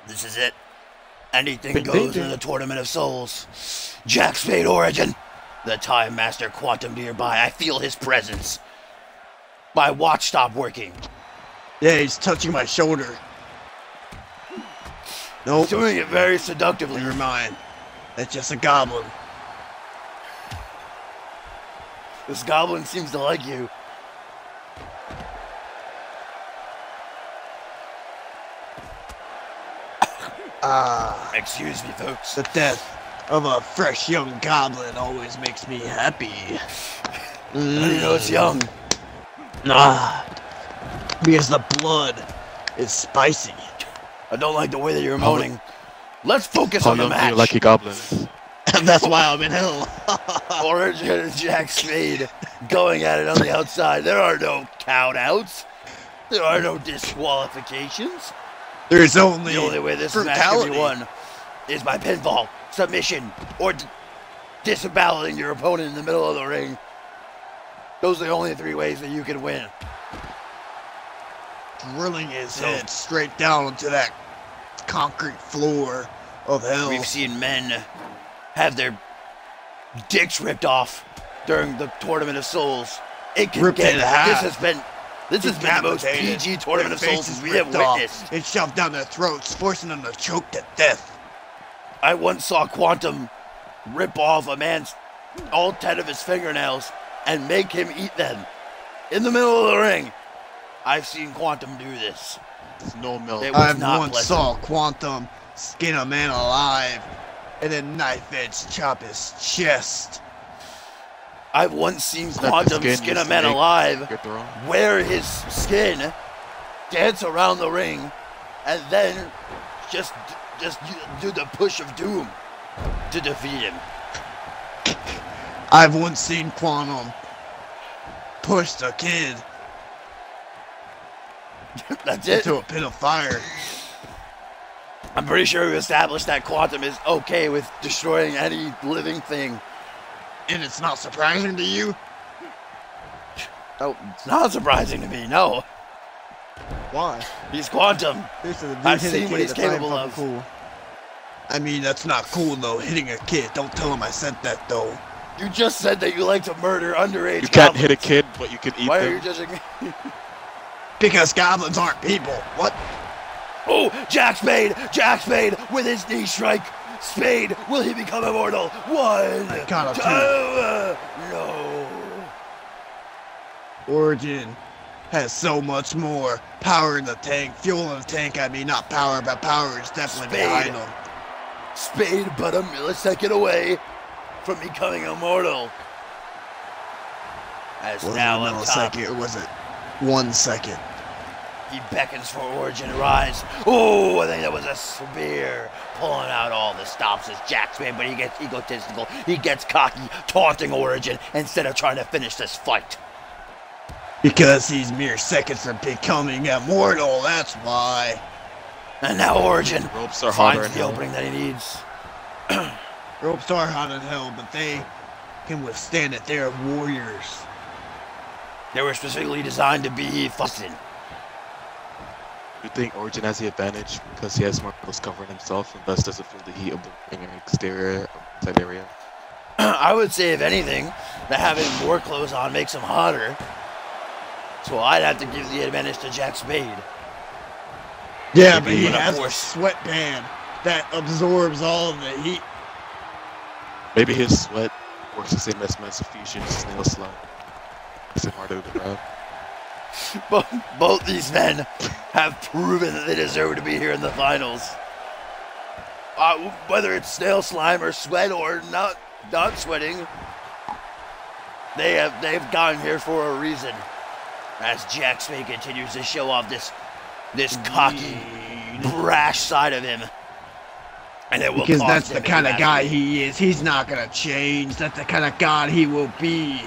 This is it. Anything Ding, goes ding, in ding. the Tournament of Souls. Jack Spade Origin. The Time Master Quantum nearby. I feel his presence. My watch stopped working. Yeah, he's touching my shoulder. Nope. He's doing it very seductively. Never mind. That's just a goblin. This goblin seems to like you. Excuse me, folks. The death of a fresh young goblin always makes me happy. How do you know it's young? Because the blood is spicy. I don't like the way that you're moaning. Let's focus How on the young do match. you like your goblins? That's why I'm in hell. Origin and Jack Spade going at it on the outside. There are no countouts. There are no disqualifications. There's only The only way this match can be won is by pinfall, submission, or disemboweling your opponent in the middle of the ring. Those are the only three ways that you can win. Drilling his head straight down into that concrete floor of hell. We've seen men have their dicks ripped off during the Tournament of Souls. It can Ripped get in half. This has been the most Decapitated. PG Tournament of Their Souls faces we have ripped off witnessed. and shoved down their throats, forcing them to choke to death. I once saw Quantum rip off a man's all 10 of his fingernails and make him eat them in the middle of the ring. I've seen Quantum do this. There's no milk. It was I not once pleasant. saw Quantum skin a man alive and then knife edge chop his chest. I've once seen that the Quantum skin skin a used to man make alive, your throne? wear his skin, dance around the ring, and then just do the push of doom to defeat him. I've once seen Quantum push a kid That's it. into a pit of fire. I'm pretty sure we established that Quantum is okay with destroying any living thing. And it's not surprising to you? Oh, it's not surprising to me, no. Why? He's Quantum. I've seen what he's capable of. Cool. I mean, that's not cool though, hitting a kid. Don't tell him I said that though. You just said that you like to murder underage You can't goblins. hit a kid, but you can eat Why them. are you judging me? Because goblins aren't people. What? Oh, Jack Spade! Jack Spade with his knee strike. Spade, will he become immortal? One, I got two, a no. Origin has so much more power in the tank, fuel in the tank. I mean, not power, but power is definitely Spade. behind him. Spade but a millisecond away from becoming immortal. As Was now it a on top, millisecond or was it 1 second? he beckons for Origin to rise. Oh, I think that was a spear. Pulling out all the stops as Jack Spade, but he gets egotistical. He gets cocky, taunting Origin instead of trying to finish this fight. Because he's mere seconds from becoming immortal, that's why. And now Origin Ropes are hotter finds in the hell. opening that he needs. Ropes are hot in hell, but they can withstand it. They're warriors. They were specifically designed to be fussing. You think Origin has the advantage because he has more clothes covering himself and thus doesn't feel the heat of the ring or exterior or inside area? I would say, if anything, that having more clothes on makes him hotter. So I'd have to give the advantage to Jack Spade. Yeah, Maybe but he even a has a force. sweatband that absorbs all of the heat. Maybe his sweat works the same as Master Fusion's snail slime. Makes it harder to grab. Both these men have proven that they deserve to be here in the finals. Whether it's snail slime or sweat or not sweating, they've gotten here for a reason. As Jack Spade continues to show off this cocky, brash side of him. And it will Because cost that's him the in kind of match. guy he is. He's not gonna change. That's the kind of god he will be.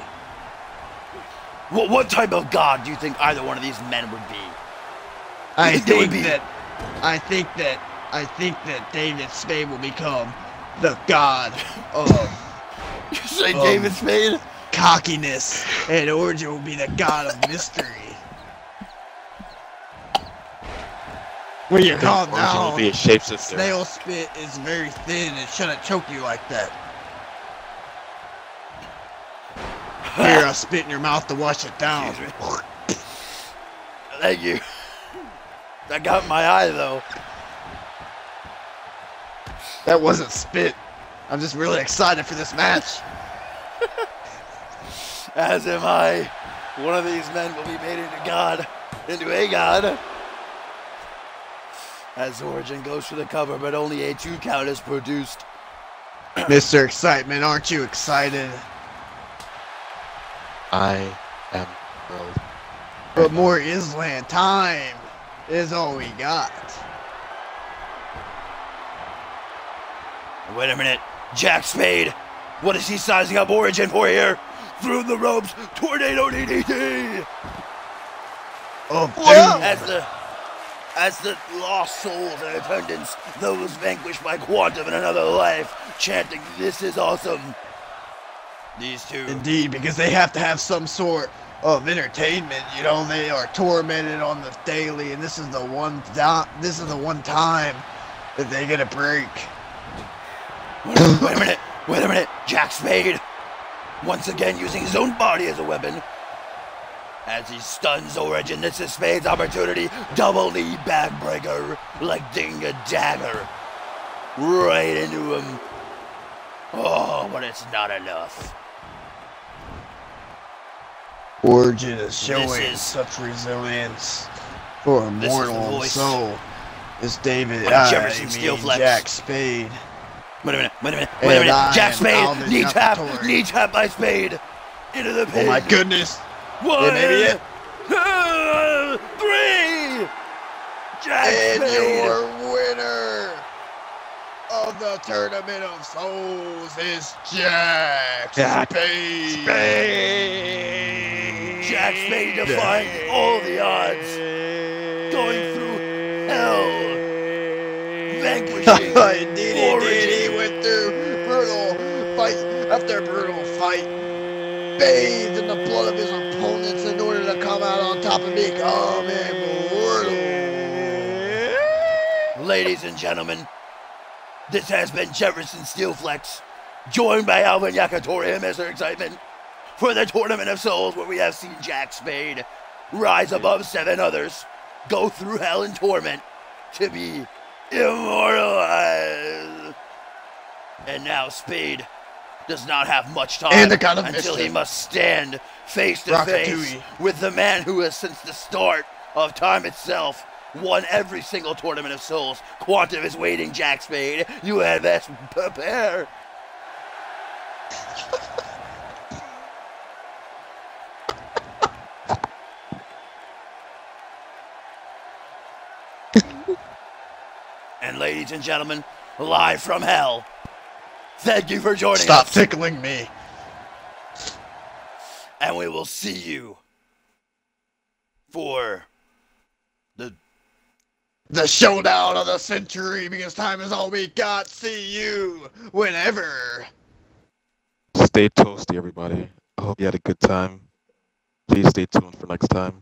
What type of god do you think either one of these men would be? I think they would think be- that I think that David Spade will become the god of You say David Spade? cockiness, and Origin will be the god of mystery. When you calm Origin will down, be a shapeshifter. snail spit is very thin and shouldn't choke you like that. Here, I'll spit in your mouth to wash it down. Thank you. That got my eye though. That wasn't spit. I'm just really excited for this match. As am I. One of these men will be made into a god. As Origin goes for the cover, but only a 2 count is produced. Mr. Excitement, aren't you excited? I am thrilled. But more Island time is all we got. Wait a minute. Jack Spade. What is he sizing up Origin for here? Through the ropes. Tornado DDT. Oh, As the lost souls in attendance, those vanquished by Quantum in another life, chanting, "This is awesome." These two. indeed, because they have to have some sort of entertainment. You know, they are tormented on the daily, and this is the one time that they get a break. Wait a minute. Jack Spade, once again using his own body as a weapon. As he stuns Origin, this is Spade's opportunity. Double knee backbreaker, like ding a dagger. Right into him. Oh, but it's not enough. Origin is showing is- such resilience for a This is the mortal voice soul. It's David, of Jefferson Steelflex. Jack Spade. Wait a minute. And I Jack am Spade, Alvin knee tap by Spade. Into the Oh pin. my goodness. One, It may be it. 3. Jack And Spade. your winner of the Tournament of Souls is Jack Spade. Jack Spade defying all the odds. Going through hell. Vanquishing Indeed, Origin. he went through brutal fight after brutal fight. Bathed in the blood of his opponents in order to come out on top and become immortal. Ladies and gentlemen, this has been Jefferson Steelflex, joined by Alvin Yakitori and Mr. Excitement, for the Tournament of Souls, where we have seen Jack Spade rise above 7 others, go through hell and torment to be immortalized. And now Spade does not have much time And the God of until he Mischief. must stand face to face Ratatouille. with the man who has, since the start of time itself, won every single Tournament of Souls. Quantum is waiting, Jack Spade. You had best prepare. And ladies and gentlemen, live from hell, thank you for joining Stop us. tickling me. And we will see you for The showdown of the century, because time is all we got. See you whenever. Stay toasty, everybody. I hope you had a good time. Please stay tuned for next time.